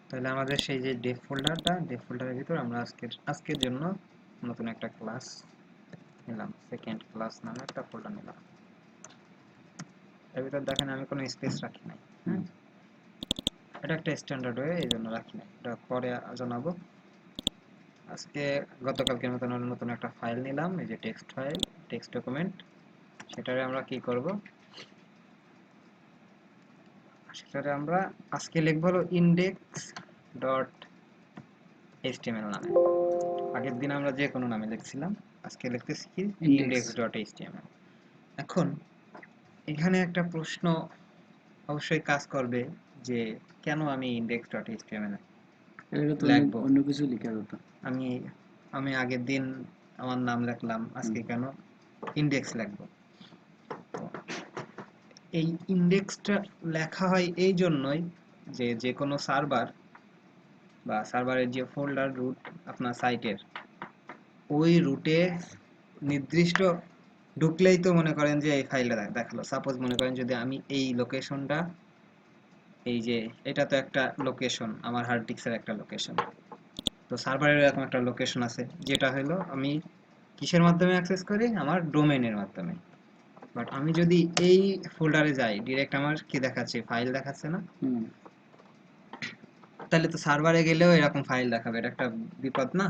তাহলে আমাদের সেই যে ডেভ ফোল্ডারের ভিতর আমরা আজকের জন্য নতুন একটা ক্লাস নিলাম, সেকেন্ড ক্লাস নামে একটা ফোল্ডার নিলাম। এর ভিতর দেখেন আমি কোনো স্পেস রাখি নাই। হ্যাঁ, এটা একটা স্ট্যান্ডার্ড ওয়ে, এই জন্য রাখি নাই, এটা পরে জানাবো। আজকে গতকালকের মতন নতুন একটা ফাইল নিলাম, এই যে টেক্সট ফাইল, টেক্সট ডকুমেন্ট। সেটারে আমরা কি করব, সেটারে আমরা আজকে লিখব হলো ইন্ডেক্স ডট এইচটিএমএল নামে। আগের দিন আমরা যে কোনো নামে লিখছিলাম, আজকে লিখতেছি কি ইন্ডেক্স ডট এইচটিএমএল। এখন এখানে একটা প্রশ্ন অবশ্যই কাজ করবে যে কেন আমি ইন্ডেক্স ডট এইচটিএমএল লিখব। অন্য কিছু লেখার কথা। আমি আমি আগের দিন আমার নাম লিখলাম, আজকে কেন ইন্ডেক্স লিখব। এই ইন্ডেক্সটা লেখা হয় এই জন্যই যে যে কোনো সার্ভার বা সার্ভারের যে ফোল্ডার রুট আপনার সাইটের, ওই রুটে নির্দিষ্ট ঢুকলেই তো মনে করেন যে এই ফাইলটা দেখালো। সাপোজ মনে করেন যদি আমি এই লোকেশনটা, এই যে এটা তো একটা লোকেশন, আমার হার্ড ডিস্কের একটা লোকেশন, তো সার্ভারের এরকম একটা লোকেশন আছে, যেটা হলো আমি কিসের মাধ্যমে অ্যাক্সেস করি, আমার ডোমেইনের মাধ্যমে। বাট আমি যদি এই ফোল্ডারে যাই, ডিরেক্ট আমার কি দেখাচ্ছে, ফাইল দেখাচ্ছে না। তাহলে তো সার্ভারে গেলেও এরকম ফাইল দেখাবে, এটা একটা বিপদ না?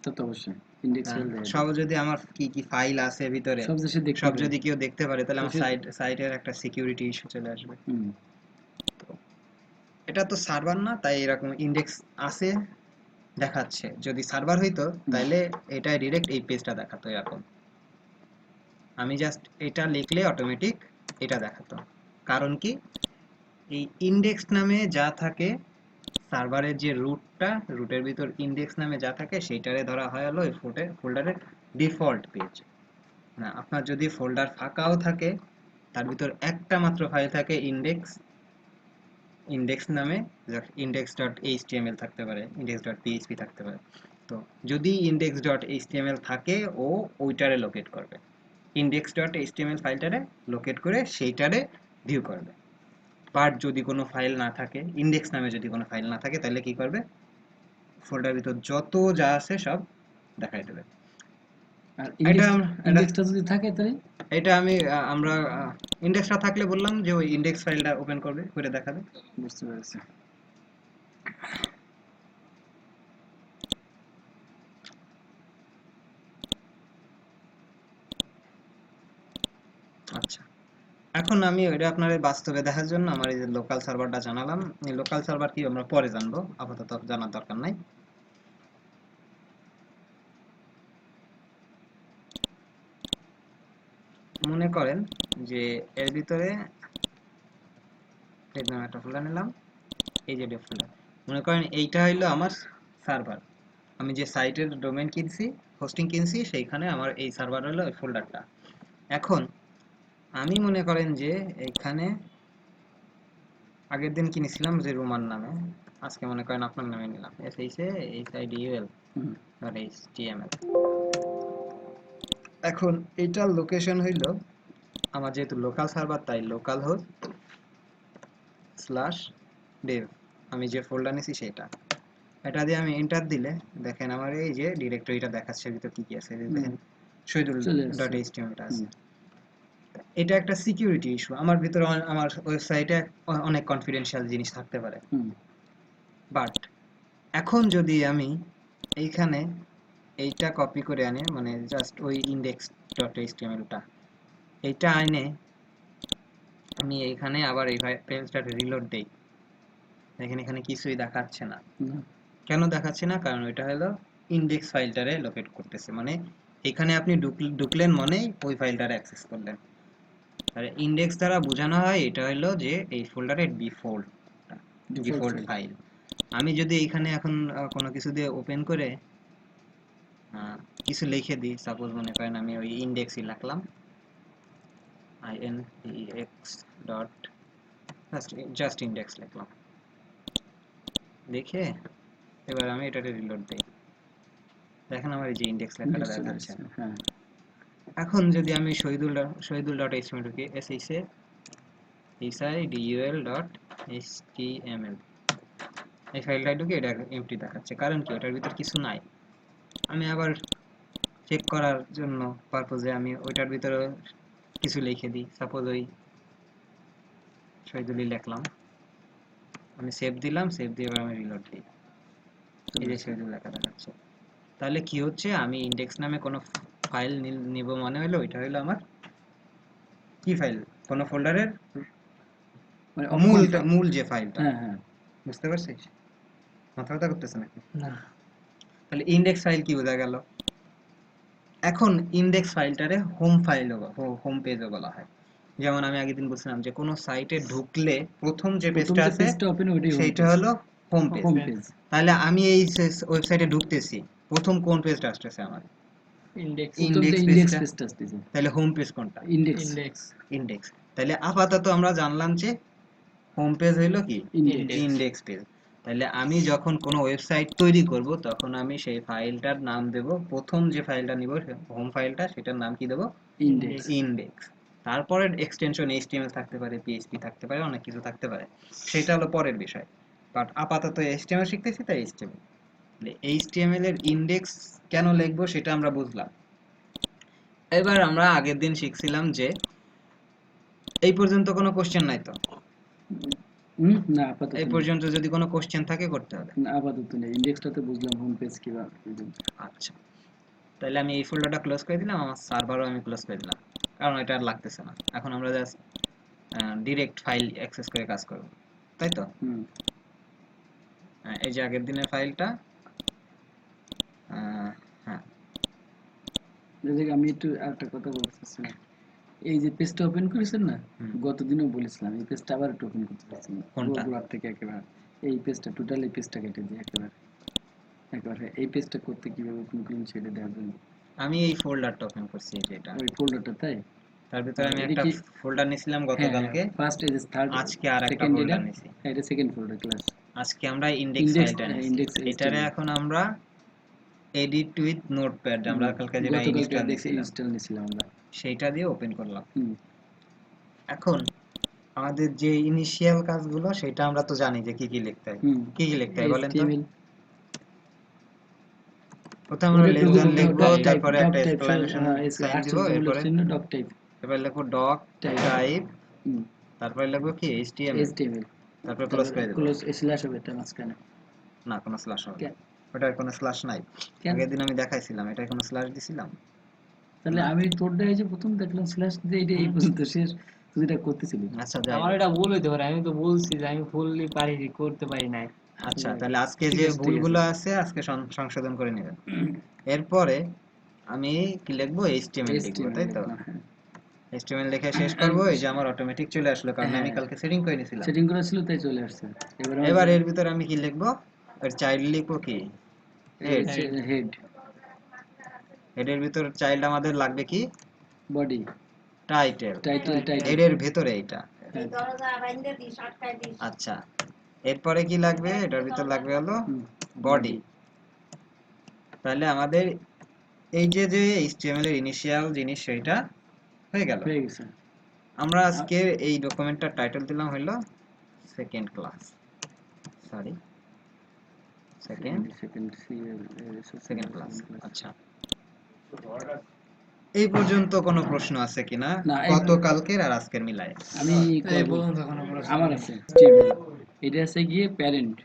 তা তো অবশ্যই ইন্ডেক্স ফাইল দেখাবে। সব যদি আমার কি কি ফাইল আছে ভিতরে সব যদি কেউ দেখতে পারে, তাহলে আমার সাইটের একটা সিকিউরিটি ইস্যু চলে আসবে। এটা তো সার্ভার না, তাই এরকম ইন্ডেক্স আছে দেখাচ্ছে। যদি সার্ভার হইতো তাহলে এটা ডিরেক্ট এই পেজটা দেখাতো এরকম। আমি জাস্ট এটা লিখলে অটোমেটিক এটা দেখাতো। কারণ কি, এই ইন্ডেক্স নামে যা থাকে, সার্ভারের যে রুটটা, রুটের ভিতর ইন্ডেক্স নামে যা থাকে সেইটারে ধরা হয় হলো ওই ফোল্ডারের ডিফল্ট পেজ। না, আপনার যদি ফোল্ডার ফাঁকাও থাকে, তার ভিতর একটা মাত্র ফাইল থাকে ইন্ডেক্স নামে, ইন্ডেক্স ডট এইচটিএমএল থাকতে পারে, ইন্ডেক্স ডট পিএইচপি থাকতে পারে। তো যদি ইন্ডেক্স ডট এইচটিএমএল থাকে, ও ওইটারে লোকেট করবে, ইন্ডেক্স ডট এইচটিএমএল ফাইলটারে লোকেট করে সেইটারে ভিউ করবে। বাট যদি কোনো ফাইল না থাকে, ইন্ডেক্স নামে যদি কোনো ফাইল না থাকে, তাহলে কি করবে, ফোল্ডার ভিতর যত যা আছে সব দেখাই দেবে। আর ইন্ডেক্সটা যদি থাকে তাহলে এটা আমরা ইন্ডেক্সটা থাকলে বললাম যে ওই ইন্ডেক্স ফাইলটা ওপেন করবে, করে দেখাবে। বুঝতে পেরেছি। আচ্ছা, এখন আমি এটা আপনার বাস্তবে দেখার জন্য আমার এই যে লোকাল সার্ভারটা জানালাম। এই লোকাল সার্ভার কি আমরা পরে জানবো, আপাতত জানার দরকার নাই। মনে করেন যে এর ভিতরে একটা ফোল্ডার নিলাম, এই যে ফোল্ডার, মনে করেন এইটা হইলো আমার সার্ভার। আমি যে সাইটের ডোমেইন কিনছি, হোস্টিং কিনছি, সেইখানে আমার এই সার্ভার হলো এই ফোল্ডারটা। এখন আমি মনে করেন যে এইখানে আগের দিন কিনেছিলাম যে রোমান নামে, আজকে মনে করেন আপনার নামে নিলাম, SHADUL.HTML। এখন এটার লোকেশন হইল, আমার যেহেতু লোকাল সার্ভার তাই লোকাল হোস্ট /dev, আমি যে ফোল্ডার নিছি সেটা। এটা দিয়ে আমি এন্টার দিলে দেখেন আমার এই যে ডিরেক্টরিটা দেখাচ্ছে ভিতর কি কি আছে, দেখেন shahidul.html আছে। এটা একটা সিকিউরিটি ইস্যু, আমার ভিতরে আমার ওয়েবসাইটে অনেক কনফিডেন্সিয়াল জিনিস থাকতে পারে। বাট এখন যদি আমি এইখানে এইটা কপি করে আনে, মানে জাস্ট ওই index.html-টা এইটা আনে, আমি এইখানে আবার এই পেজটা রিলোড দেই, দেখেন এখানে কিছুই দেখাচ্ছে না। কেন দেখাচ্ছে না? কারণ ওইটা হলো ইন্ডেক্স ফাইলটারে লোকেট করতেছে, মানে এখানে আপনি ঢুকলেন মানে ওই ফাইলটারে অ্যাক্সেস করলেন। আর ইন্ডেক্স দ্বারা বোঝানো হয় এটা হলো যে এই ফোল্ডারের ডিফল্ট ফাইল। আমি যদি এইখানে এখন কোনো কিছু দিয়ে ওপেন করে কিছু লিখে দিই, সাপোজ মনে করেন আমি ওই ইন্ডেক্সই লিখলাম, index ডট জাস্ট ইন্ডেক্স লিখলাম, দেখে এবার আমি এটাকে রিলোড দিই, দেখেন আমার এই যে ইন্ডেক্স লেখাটা দেখাচ্ছে। এখন যদি আমি শহীদুল.html ঢুকি, shahidul.html, এই ফাইলটা ঢুকে এটা এমটি দেখাচ্ছে, কারণ কি ওটার ভিতর কিছু নাই। আমি আবার চেক করার জন্য পারপোজে আমি ওইটার ভিতরে কিছু লিখে দিই। সাপোজ ওই শহীদুলি লিখলাম, আমি সেভ দিলাম, সেভ দিয়ে এবার আমি রিলোড দিই, এই যে শহীদুল লেখা দেখাচ্ছে। তাহলে কি হচ্ছে, আমি ইন্ডেক্স নামে কোনো ফাইল নিব মানে হলো ওইটা হলো আমার কি ফাইল, কোন ফোল্ডারের মানে মূল যে ফাইলটা। হ্যাঁ হ্যাঁ, বুঝতে পারছিস? মাথা ব্যথা করতেছে নাকি? না তাহলে ইন্ডেক্স ফাইল কি বোঝা গেল। এখন ইন্ডেক্স ফাইলটারে হোম ফাইল হোম পেজও বলা হয়। যেমন আমি আগের দিন বলছিলাম যে কোনো সাইটে ঢুকলে প্রথম যে পেজটা আছে সেইটা হলো হোম পেজ। তাহলে আমি এই ওয়েবসাইটে ঢুকতেছি, প্রথম কোন পেজটা আসতেছে আমার? ইন্ডেক্স পেজটা। তাহলে হোম পেজ কোনটা? ইন্ডেক্স। তাহলে আপাতত আমরা জানলাম যে হোম পেজ হইলো কি ইন্ডেক্স পেজ। তাহলে আমি যখন কোনো ওয়েবসাইট তৈরি করব তখন আমি সেই ফাইলটার নাম দেব, প্রথম যে ফাইলটা নিব হোম ফাইলটা, সেটার নাম কি দেব? ইন্ডেক্স। তারপরে এক্সটেনশন এইচটিএমএল থাকতে পারে, পিএইচপি থাকতে পারে, অনেক কিছু থাকতে পারে, সেটা হলো পরের বিষয়। বাট আপাতত এইচটিএমএল শিখতেছি, তাই এইচটিএমএল। এইচটিএমএল এর ইন্ডেক্স কেন লিখবো সেটা আমরা বুঝলাম। এবার আমরা আগের দিন শিখছিলাম যে এই পর্যন্ত কোনো কোশ্চেন নাই তো? না আপাতত এই পর্যন্ত যদি কোনো কোশ্চেন থাকে করতে হবে। না আপাতত নেই, ইন্ডেক্সটা তো বুঝলাম, হোম পেজ কিভাবে। আচ্ছা, তাহলে আমি এই ফোল্ডারটা ক্লোজ করে দিলাম, আমার সার্ভারও আমি ক্লোজ করে দিলাম, কারণ এটা আর লাগতেছে না। এখন আমরা জাস্ট ডিরেক্ট ফাইল অ্যাক্সেস করে কাজ করব, তাই তো? এই যে আগের দিনের ফাইলটা, হ্যাঁ আমি একটু একটা কথা বলতেছিলাম, এই যে পেজটা ওপেন করেছেন না, গতদিনও বলেছিলাম এই পেজটা আবার একটু ওপেন করতে পারছি না, গোড়া থেকে একেবারে এই পেজটা, টোটাল এই পেজটা কেটে দিই একেবারে। এই পেজটা করতে কিভাবে ওপেন করুন সেটা দেখার জন্য আমি এই ফোল্ডারটা ওপেন করছি, যেটা ওই ফোল্ডারটা। তাই তার ভিতরে আমি একটা ফোল্ডার নিছিলাম গতকালকে, ফার্স্ট এই যে থার্ড, আজকে আরেকটা ফোল্ডার নিছি, এটা সেকেন্ড ফোল্ডার ক্লাস। আজকে আমরা ইন্ডেক্স ফাইলটা নিছি, এটারে এখন আমরা এডিট উইথ নোটপ্যাড, আমরা কালকে যেটা ইনস্টল নিছিলাম আমরা, সেইটা দিয়ে ওপেন করলাম। এখন আমাদের যে ইনিশিয়াল কাজগুলো সেটা আমরা তো জানি যে কি কি লিখতে হয়। কি কি লিখতে হয় বলেন তো? প্রথমে আমরা লেজেন্ড লিখবো, তারপরে একটা এক্সক্লেমেশন সাইন দিব, এরপরে লিখবো ডক টাইপ, তারপরে লিখবো কি এইচটিএমএল, তারপরে ক্লোজ করে দেব। ক্লোজ স্ল্যাশ হবে এটা মাঝখানে? না, কোনো স্ল্যাশ হবে না, ওটার কোনো স্ল্যাশ নাই। আগের দিন আমি দেখাইছিলাম, এটা কোনো স্ল্যাশ দিছিলাম? তাহলে আমি তোরটা এই যে প্রথম দেখলাম স্ল্যাশ দিয়ে, এটা এই পর্যন্ত শেষ, তুই এটা করতেছিলি। আচ্ছা, আমার এটা ভুল হইতে পারে, আমি তো বলছি যে আমি ফুললি পারিনি, করতে পারি নাই। আচ্ছা, তাহলে আজকে যে ভুলগুলো আছে আজকে সংশোধন করে নেবেন। এরপরে আমি কি লিখবো? এইচটিএমএল লিখবো, তাই তো? এইচটিএমএল লিখে শেষ করব। এই যে আমার অটোমেটিক চলে আসলো, কারণ আমি কালকে সেটিং করে নিয়েছিলাম, সেটিং করা ছিল তাই চলে আসছে। এবার এর ভিতরে আমি কি লিখবো? এর চাইল্ড লিখবো কি? হেড। হেডের ভিতর চাইল্ড আমাদের লাগবে কি? বডি। টাইটেল। হেডের ভিতরে এইটা। আচ্ছা, এরপরে কি লাগবে? এটার ভিতর লাগবে হলো বডি। তাহলে আমাদের এই যে যে এইচটিএমএল এর ইনিশিয়াল জিনিস সেটা হয়ে গেল। আমরা আজকে এই ডকুমেন্টটার টাইটেল দিলাম হলো second class, sorry second class. আচ্ছা, এই পর্যন্ত কোনো প্রশ্ন আছে কিনা গতকালকের আর আজকের মিলায়? আমি আমার আছে, এটা আছে গিয়ে প্যারেন্ট,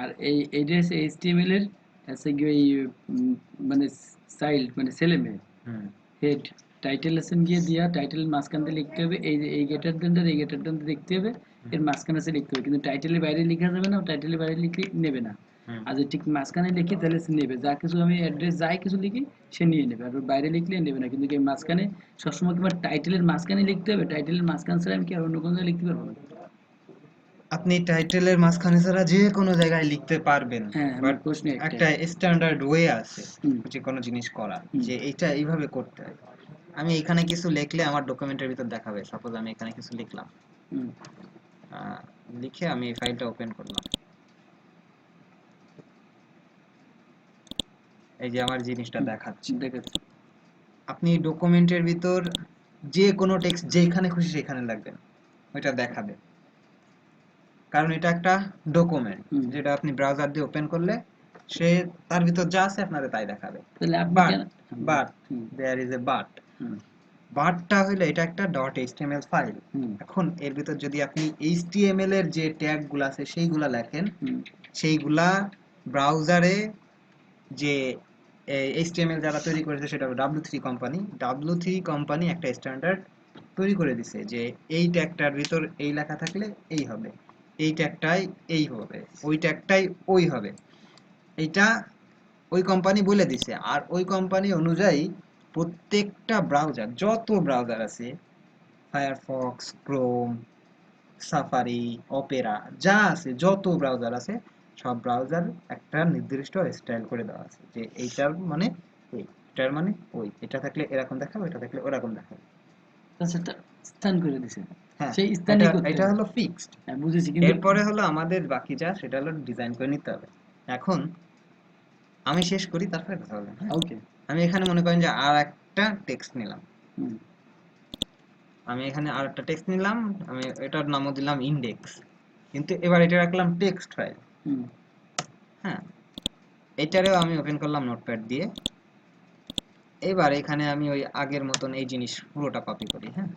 আর এই এটা আছে এইচটিএমএল এর আছে গিয়ে মানে চাইল্ড মানে ছেলে মেয়ে। হেড টাইটেল আছে গিয়ে দিয়া, টাইটেলের মাঝখান দিয়ে লিখতে হবে এই যে এই গেটার ডেন্ডার, এই গেটার ডেন্ডার দেখতে হবে, এর মাঝখানে আছে লিখতে হবে, কিন্তু টাইটেলের বাইরে লেখা যাবে না, টাইটেলের বাইরে লিখলে নেবে না। আর যদি ঠিক মাঝখানে লিখি তাহলে সে নেবে, যা কিছু আমি অ্যাড্রেস যাই কিছু লিখি সে নিয়ে নেবে, আর বাইরে লিখলে নেবে না। কিন্তু এই মাঝখানে সবসময় তোমার টাইটেলের মাঝখানে লিখতে হবে, টাইটেলের মাঝখান ছাড়া আমি কি আর অন্য কোনো জায়গায় লিখতে পারবো না? আপনি টাইটেলের মাঝখানে ছাড়া যে কোনো জায়গায় লিখতে পারবেন, বাট একটা স্ট্যান্ডার্ড ওয়ে আছে যে কোনো জিনিস করা, যে এটা এইভাবে করতে হয়। আমি এখানে কিছু লিখলে আমার ডকুমেন্টের ভিতর দেখাবে, সাপোজ আমি এখানে কিছু লিখলাম, লিখে আমি এই ফাইলটা ওপেন করলাম, এই যে আমার জিনিসটা দেখাচ্ছে। আপনি ডকুমেন্টের ভিতর যে কোনো টেক্সট যেখানে খুশি সেখানে লাগবেন, ওইটা দেখাবে। কারণ এটা একটা ডকুমেন্ট যেটা আপনি ব্রাউজার দিয়ে ওপেন করলে সে তার ভিতর যা আছে আপনাদের তাই দেখাবে। তাহলে আপনি বাট কেন but there is a but. বাটটা হলো এটা একটা .html ফাইল। এখন এর ভিতর যদি আপনি HTML এর যে ট্যাগগুলো আছে সেইগুলা লেখেন, সেইগুলা ব্রাউজারে যে HTML যারা তৈরি করেছে সেটা W3 কোম্পানি। W3 কোম্পানি একটা স্ট্যান্ডার্ড তৈরি করে দিছে যে এই ট্যাগটার ভিতর এই লেখা থাকলে এই হবে, এই ট্যাগটাই এই হবে, ওই ট্যাগটাই ওই হবে। এইটা ওই কোম্পানি বলে দিছে। আর ওই কোম্পানি অনুযায়ী প্রত্যেকটা ব্রাউজার, যত ব্রাউজার আছে, ফায়ারফক্স, ক্রোম, সাফারি, অপেরা, যা আছে, যত ব্রাউজার আছে, সব ব্রাউজার একটা নির্দিষ্ট স্টাইল করে দেওয়া আছে যে এইটার মানে এই, এটার মানে ওই, এটা থাকলে এরকম দেখাবে, এটা থাকলে ওরকম দেখাবে। সেটা স্থান করে দিছে, হ্যাঁ, সেই স্থানই করতে এটা হবে। হলো ফিক্সড। হ্যাঁ, বুঝেছি, কিন্তু এরপরে হলো আমাদের বাকি যা সেটা হলো ডিজাইন করে নিতে হবে। এখন আমি শেষ করি, তারপরে কথা বলবেন। ওকে, আমি এখানে মনে করেন যে আর একটা টেক্সট নিলাম, আমি এখানে আর একটা টেক্সট নিলাম, আমি এটার নামও দিলাম ইন্ডেক্স, কিন্তু এবার এটা রাখলাম টেক্সট ফাইল। হ্যাঁ, এটারেও আমি ওপেন করলাম নোটপ্যাড দিয়ে। এবার এখানে আমি ওই আগের মতন এই জিনিস পুরোটা কপি করি। হ্যাঁ,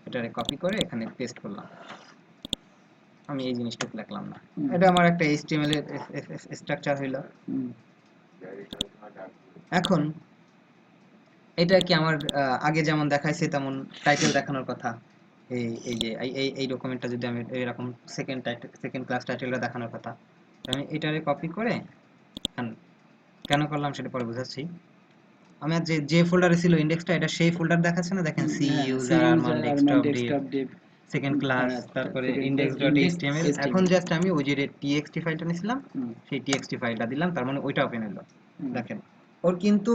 এটারে কপি করে এখানে পেস্ট করলাম। আমি এই জিনিসটুকু লিখলাম না, এটা আমার একটা HTML এর স্ট্রাকচার হইলো। এখন এটা কি আমার আগে যেমন দেখাইছে তেমন টাইটেল দেখানোর কথা। এই যে এই ডকুমেন্টটা যদি আমি এরকম সেকেন্ড ক্লাস টাইটেলটা দেখানোর কথা, আমি এটারে কপি করে কেন করলাম সেটা পরে বুঝাচ্ছি। আমার যে ফোল্ডারে ছিল ইন্ডেক্সটা, এটা সেই ফোল্ডার দেখাচ্ছে না, দেখেন C user Arman desktop div second class, তারপরে index.html। এখন জাস্ট আমি ওই যে txt ফাইলটা নিছিলাম, সেই txt ফাইলটা দিলাম, তার মানে ওইটা ওপেন হলো। দেখেন ওর কিন্তু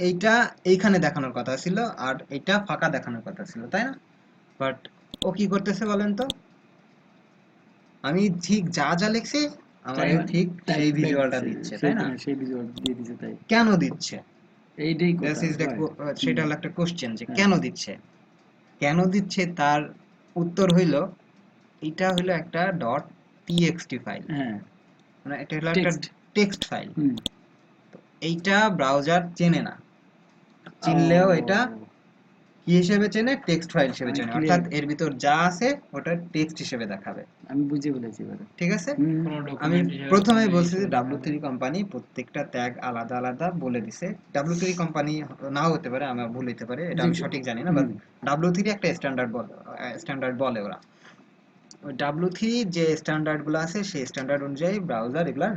এইটা এইখানে দেখানোর কথা ছিল আর এটা ফাঁকা দেখানোর কথা ছিল, তাই না? বাট ও কি করতেছে বলেন তো, আমি ঠিক যা যা লিখছি আমারে ঠিক সেই ভিজুয়ালটা দিচ্ছে, তাই না? সেই ভিজুয়াল দিয়ে দিছে। তাই কেন দিচ্ছে? এইটাই This কথা, is the সেটা হলো একটা কোশ্চেন যে কেন দিচ্ছে। কেন দিচ্ছে তার উত্তর হইল এটা হলো একটা .txt ফাইল। হ্যাঁ, মানে এটা হলো একটা টেক্সট ফাইল। এইটা ব্রাউজার চেনে না, চিনলেও এটা কি হিসেবে চেনে? টেক্সট ফাইল হিসেবে চেনে, অর্থাৎ এর ভিতর যা আছে ওটা টেক্সট হিসেবে দেখাবে। আমি বুঝে বলেছি এবারে, ঠিক আছে? আমি প্রথমেই বলছি যে W3 কোম্পানি প্রত্যেকটা ট্যাগ আলাদা আলাদা বলে দিছে। W3 কোম্পানি নাও হতে পারে, আমার ভুল হতে পারে, এটা আমি সঠিক জানি না, বাট W3 একটা স্ট্যান্ডার্ড বলে ওরা। ওই W3 যে স্ট্যান্ডার্ডগুলো আছে সেই স্ট্যান্ডার্ড অনুযায়ী ব্রাউজার এগুলা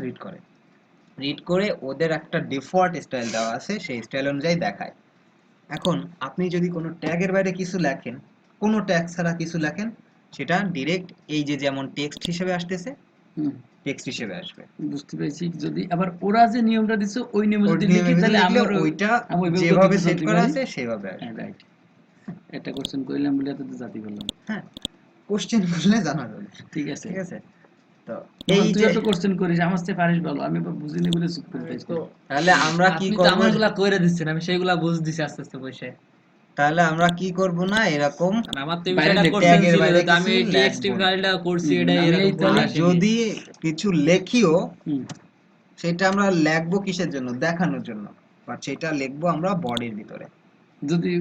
রিড করে ওদের একটা ডিফল্ট স্টাইল দেওয়া আছে, সেই স্টাইল অনুযায়ী দেখায়। এখন আপনি যদি কোনো ট্যাগের বাইরে কিছু লেখেন, কোনো ট্যাগ ছাড়া কিছু লেখেন, সেটা ডিরেক্ট এই যে যেমন টেক্সট হিসেবে আসতেছে, টেক্সট হিসেবে আসবে। বুঝতে পেরেছি। যদি আবার ওরা যে নিয়মটা দিছে ওই নিয়মে যদি লিখি তাহলে আমার ওইটা যেভাবে সেট করা আছে সেভাবে আসবে। রাইট, এটা কোশ্চেন কইলাম বলে এত জাতি করলাম। হ্যাঁ, কোশ্চেন করলে জানা যাবে। ঠিক আছে, ঠিক আছে। তো এই যে তো কোশ্চেন করিস, আমার চেয়ে পারিস ভালো, আমি বুঝিনি বলে চুপ করে থাকি। তাহলে আমরা কি করব? আমারগুলা কইরা দিচ্ছেন, আমি সেইগুলা বুঝ দিছি আস্তে আস্তে বসে। তাহলে আমরা কি করব না এরকম আমার তো বিষয়টা কোশ্চেন ছিল যে আমি টিএক্সটি ফাইলটা করছি, এটা এরকম যদি কিছু লেখিও সেটা আমরা লিখবো কিসের জন্য? দেখানোর জন্য, বাট সেটা লিখবো আমরা বডির ভিতরে। যদি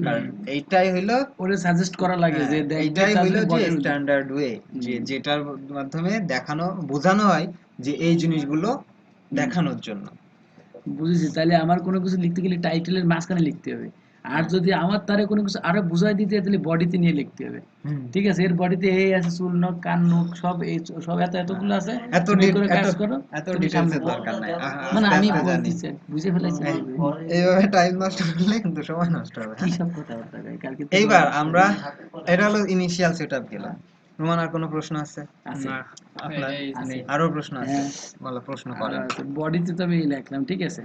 এইটাই হইলো ওরে সাজেস্ট করা লাগে যে এইটাই হইলো যে স্ট্যান্ডার্ড ওয়ে, যে যেটার মাধ্যমে দেখানো বোঝানো হয় যে এই জিনিসগুলো দেখানোর জন্য। বুঝেছি। তাহলে আমার কোনো কিছু লিখতে গেলে টাইটেলের মাঝখানে লিখতে হবে, আর যদি আমার তারে কোনো কিছু আরো বুঝাই দিতে হয় তাহলে বডিতে নিয়ে লিখতে হবে। ঠিক আছে, এর বডিতে এই আছে, চুল নখ কান নখ সব এই সব এতগুলো আছে, তুমি করে কাজ করো, এত ডিটেইলসের দরকার নাই। মানে আমি বলতেছি, বুঝে ফেলেছি। এইভাবে টাইম নষ্ট করলে কিন্তু সময় নষ্ট হবে। কি সব কথাবার্তা গায় কালকে। এইবার আমরা এটা হলো ইনিশিয়াল সেটআপ গেলাম। রোমান আর কোনো প্রশ্ন আছে? না, আপনার আরো প্রশ্ন আছে? বলো, প্রশ্ন করেন। বডিতে তো আমি লিখলাম, ঠিক আছে।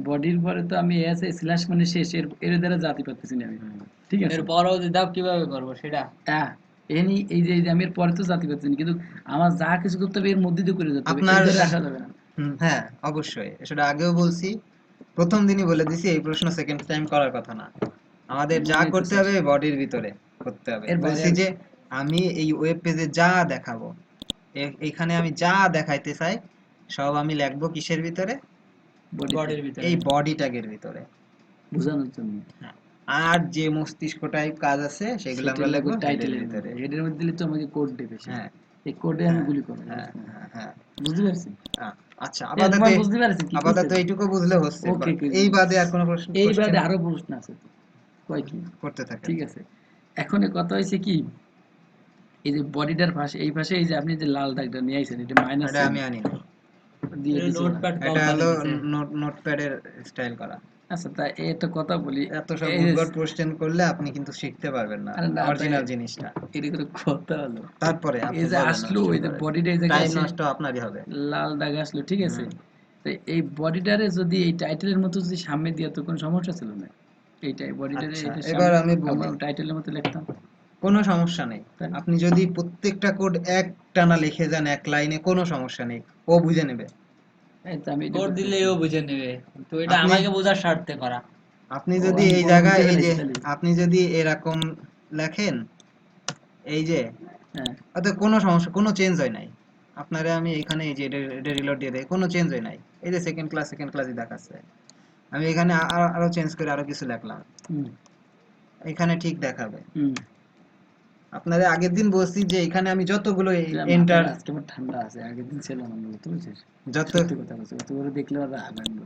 বডির পরে তো আমি এস স্ল্যাশ মানে শেষ, এর দ্বারা জাতি পাচ্ছি না আমি। ঠিক আছে, এর পরেও যে দাও কিভাবে করব সেটা এই যে আমি এর পরে তো জাতি পাচ্ছি না, কিন্তু আমার যা কিছু করতে হবে এর মধ্যে দিয়ে করে যেতে হবে, আপনার এর আসা যাবে না। হ্যাঁ, অবশ্যই, সেটা আগেও বলছি, প্রথম দিনই বলে দিছি এই প্রশ্ন সেকেন্ড টাইম করার কথা না। আমাদের যা করতে হবে বডির ভিতরে করতে হবে। বলছি যে আমি এই ওয়েব পেজে যা দেখাবো এখানে আমি যা দেখাইতে চাই সব আমি লিখবো কিসের ভিতরে, বডির ভিতরে, এই বডি ট্যাগের ভিতরে বোঝানোর জন্য। হ্যাঁ, আর যে মস্তিষ্ক টাইপ কাজ আছে সেগুলো আমরা লিখবো টাইটেলের ভিতরে। হেডের মধ্যে দিলে তো আমাকে কোড দেবে সে। হ্যাঁ এই কোডে আমি গুলি করব। হ্যাঁ হ্যাঁ হ্যাঁ বুঝতে পারছি? আচ্ছা, আপাতত বুঝতে পারছি কি আপাতত এইটুকু বুঝলে হচ্ছে। ওকে, এই বাদে আর কোনো প্রশ্ন? এই বাদে আরো প্রশ্ন আছে তো, কয় কি করতে থাকে। ঠিক আছে, এখন কথা হইছে কি, এই যে বডিটার পাশে, এই পাশে এই যে আপনি যে লাল দাগটা নিয়ে আইছেন, এটা মাইনাস এটা আমি আনি না, দিয়ে দিছি। নোটপ্যাড এটা হলো নোটপ্যাডের স্টাইল করা। আচ্ছা, তা একটা কথা বলি, এত সব এই যে উদ্ভট কোশ্চেন করলে আপনি কিন্তু শিখতে পারবেন না আরে না, অরিজিনাল জিনিসটা। এটা কোনো কথা হলো? তারপরে এই যে আসলো, এই যে বডিটা, এই জায়গায় টাইম আসে, নষ্ট আপনারই হবে। লাল দাগ আসলো, ঠিক আছে, তো এই বডিটারে যদি এই টাইটেলের মতো যদি সামনে দিয়ে, তো কোনো সমস্যা ছিল না? এইটাই বডিটারে, আচ্ছা, এটা এবার সামনে আমি আমরা বলি, টাইটেলের মতো লিখতাম, কোনো সমস্যা নেই। তাই? আপনি যদি প্রত্যেকটা কোড এক টানা লিখে যান এক লাইনে, কোনো সমস্যা নেই, ও বুঝে নেবে। এই তো আমি এটা কোড করতেছি। দিলেও বুঝে নেবে, তো এটা আপনি আমাকে বোঝার স্বার্থে করা। আপনি ও, যদি আমি এই বড় জায়গায় বুঝতে এই যে পেরেছি তাহলে। আপনি যদি এরকম লেখেন, এই যে হ্যাঁ, অত কোনো সমস্যা, কোনো চেঞ্জ হয় নাই। আপনারে আমি এখানে এই যে এটা রিলোড দিয়ে দেই, কোনো চেঞ্জ হয় নাই। এই যে সেকেন্ড ক্লাসই দেখাচ্ছে। আমি এখানে আরো চেঞ্জ করে আরো কিছু লিখলাম, হুম, এখানে ঠিক দেখাবে। হুম। আপনারে আগের দিন বলছি যে এখানে আমি যতগুলো যা এন্টার, মাথাটা আজকে আমার ঠান্ডা আছে, আগের দিন ছিল না, বুঝতে পারছিস? যত সত্যি কথা বলছি, তো ওরা দেখলে আর রাগ লাগবে।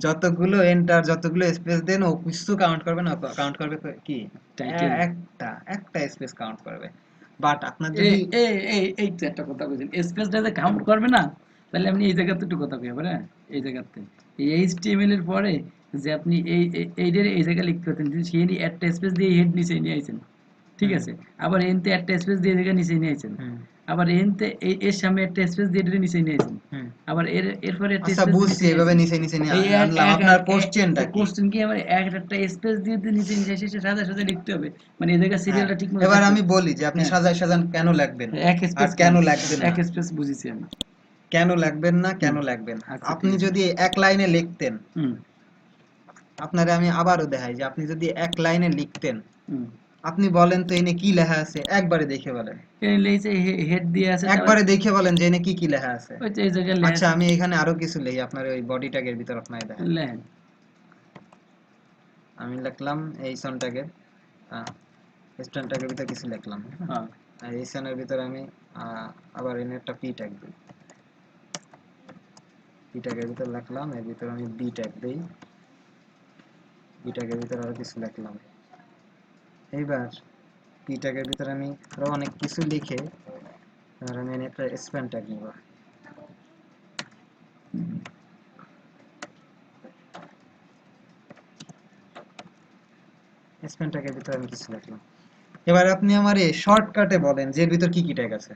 যতগুলো স্পেস দেন ও কিছু কাউন্ট করবে না, কাউন্ট করবে কি টাইটেল। একটা স্পেস কাউন্ট করবে। বাট আপনার এই যদি এই এই এই তো একটা কথা বলছেন, স্পেসটা যে কাউন্ট করবে না, তাহলে আপনি এই জায়গাতে একটু কথা কই, হ্যাঁ, এই জায়গাতে এই এইচটিএমএল এর পরে যে আপনি এইটার এই জায়গায় লিখতে হতেন, সেই একটা স্পেস দিয়ে হেড নিচে নিয়ে আইছেন, ঠিক আছে, আবার এনতে একটা স্পেস দিয়ে জায়গা নিচে নিয়ে আইছেন, আবার এনতে এর সামনে একটা স্পেস দিয়ে এটা নিচে নিয়ে আইছেন, আবার এরপরে একটা আচ্ছা স্পেস দিয়ে বুঝছি, নিচে নিয়ে এভাবে আইছেন। নিচে নিয়ে এই আনলাম। আপনার কোশ্চেনটা কি? কোশ্চেন কি আমার একটা স্পেস দিয়ে নিচে নিচে এসে সাদা সাদা লিখতে হবে, মানে এই জায়গায় হ্যাঁ, সিরিয়ালটা ঠিক মতো এবার থাকতে আমি হবে। বলি যে আপনি হ্যাঁ, সাজান কেন লাগবেন এক আর স্পেস কেন কেন, লাগবেন এক না, স্পেস বুঝেছি আমি। কেন লাগবেন না, কেন হুম, লাগবেন। আচ্ছা ঠিক আপনি আছে। যদি এক লাইনে লিখতেন, হুম, আপনারে আমি আবারও দেখাই যে আপনি যদি এক লাইনে লিখতেন, হুম। আপনি বলেন তো এনে কি লেখা আছে, একবারে দেখে বলেন, এখানে লিখেছে হেড দিয়ে আছে, তারপর একবারে দেখে বলেন যে এনে কি লেখা আছে। ওই তো এই জায়গায় আচ্ছা, লেখা আমি এখানে আরো কিছু লিখি, আপনার ওই বডি ট্যাগের ভিতর আপনাকে দেখাই। লেখেন। আমি লিখলাম এই সন ট্যাগের, স্ট্যান্ড ট্যাগের ভিতর কিছু লিখলাম, হ্যাঁ, আর এই সনের ভিতর আমি আবার এনে একটা পি ট্যাগ দিই, পি ট্যাগের ভিতর লিখলাম, এর ভিতর আমি বি ট্যাগ দিই, বি ট্যাগের ভিতর আরো কিছু লিখলাম। এইবার পি ট্যাগের ভিতর আমি আরো অনেক কিছু লিখে এবার আমি এনে একটা স্প্যান ট্যাগ নিব। স্প্যান ট্যাগের ভিতর আমি কিছু লিখলাম। এবার আপনি আমারে শর্টকাটে বলেন যে এর ভিতর কি ট্যাগ আছে,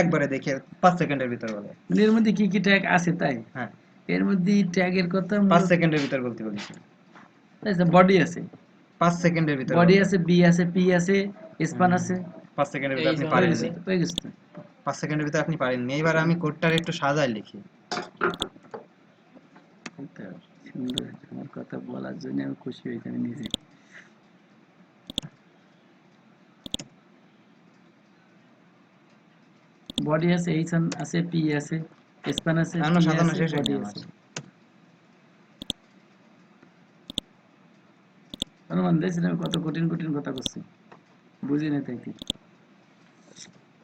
একবারে দেখে 5 সেকেন্ডের ভিতর বলেন। মানে এর মধ্যে কি কি ট্যাগ আছে তাই? হ্যাঁ, এর মধ্যে ট্যাগের কথা 5 সেকেন্ডের ভিতর বলতে বলেছি। বডি আছে, 5 সেকেন্ডের ভিতর বডি বলবেন। আছে, বি আছে, পি আছে, স্পান আছে, 5 সেকেন্ডের ভিতর এই আপনি সব হয়ে পারেননি। গেছে তো, হয়ে গেছে তো। 5 সেকেন্ডের ভিতর আপনি পারেননি। এবার আমি কোডটার একটু সাজায় লিখি। এটা সুন্দর, আমার কথা বলার জন্য আমি খুশি হয়েছি আমি নিজে। বডি আছে, এইচন আছে, পি আছে, স্পান আছে, এখনো পি সাজানো আছে, শেষ হয়নি বডি আমার। আছে। অনুমান দিয়েছিলাম আমি কত কঠিন কঠিন কথা করছি, বুঝি না তাই কি।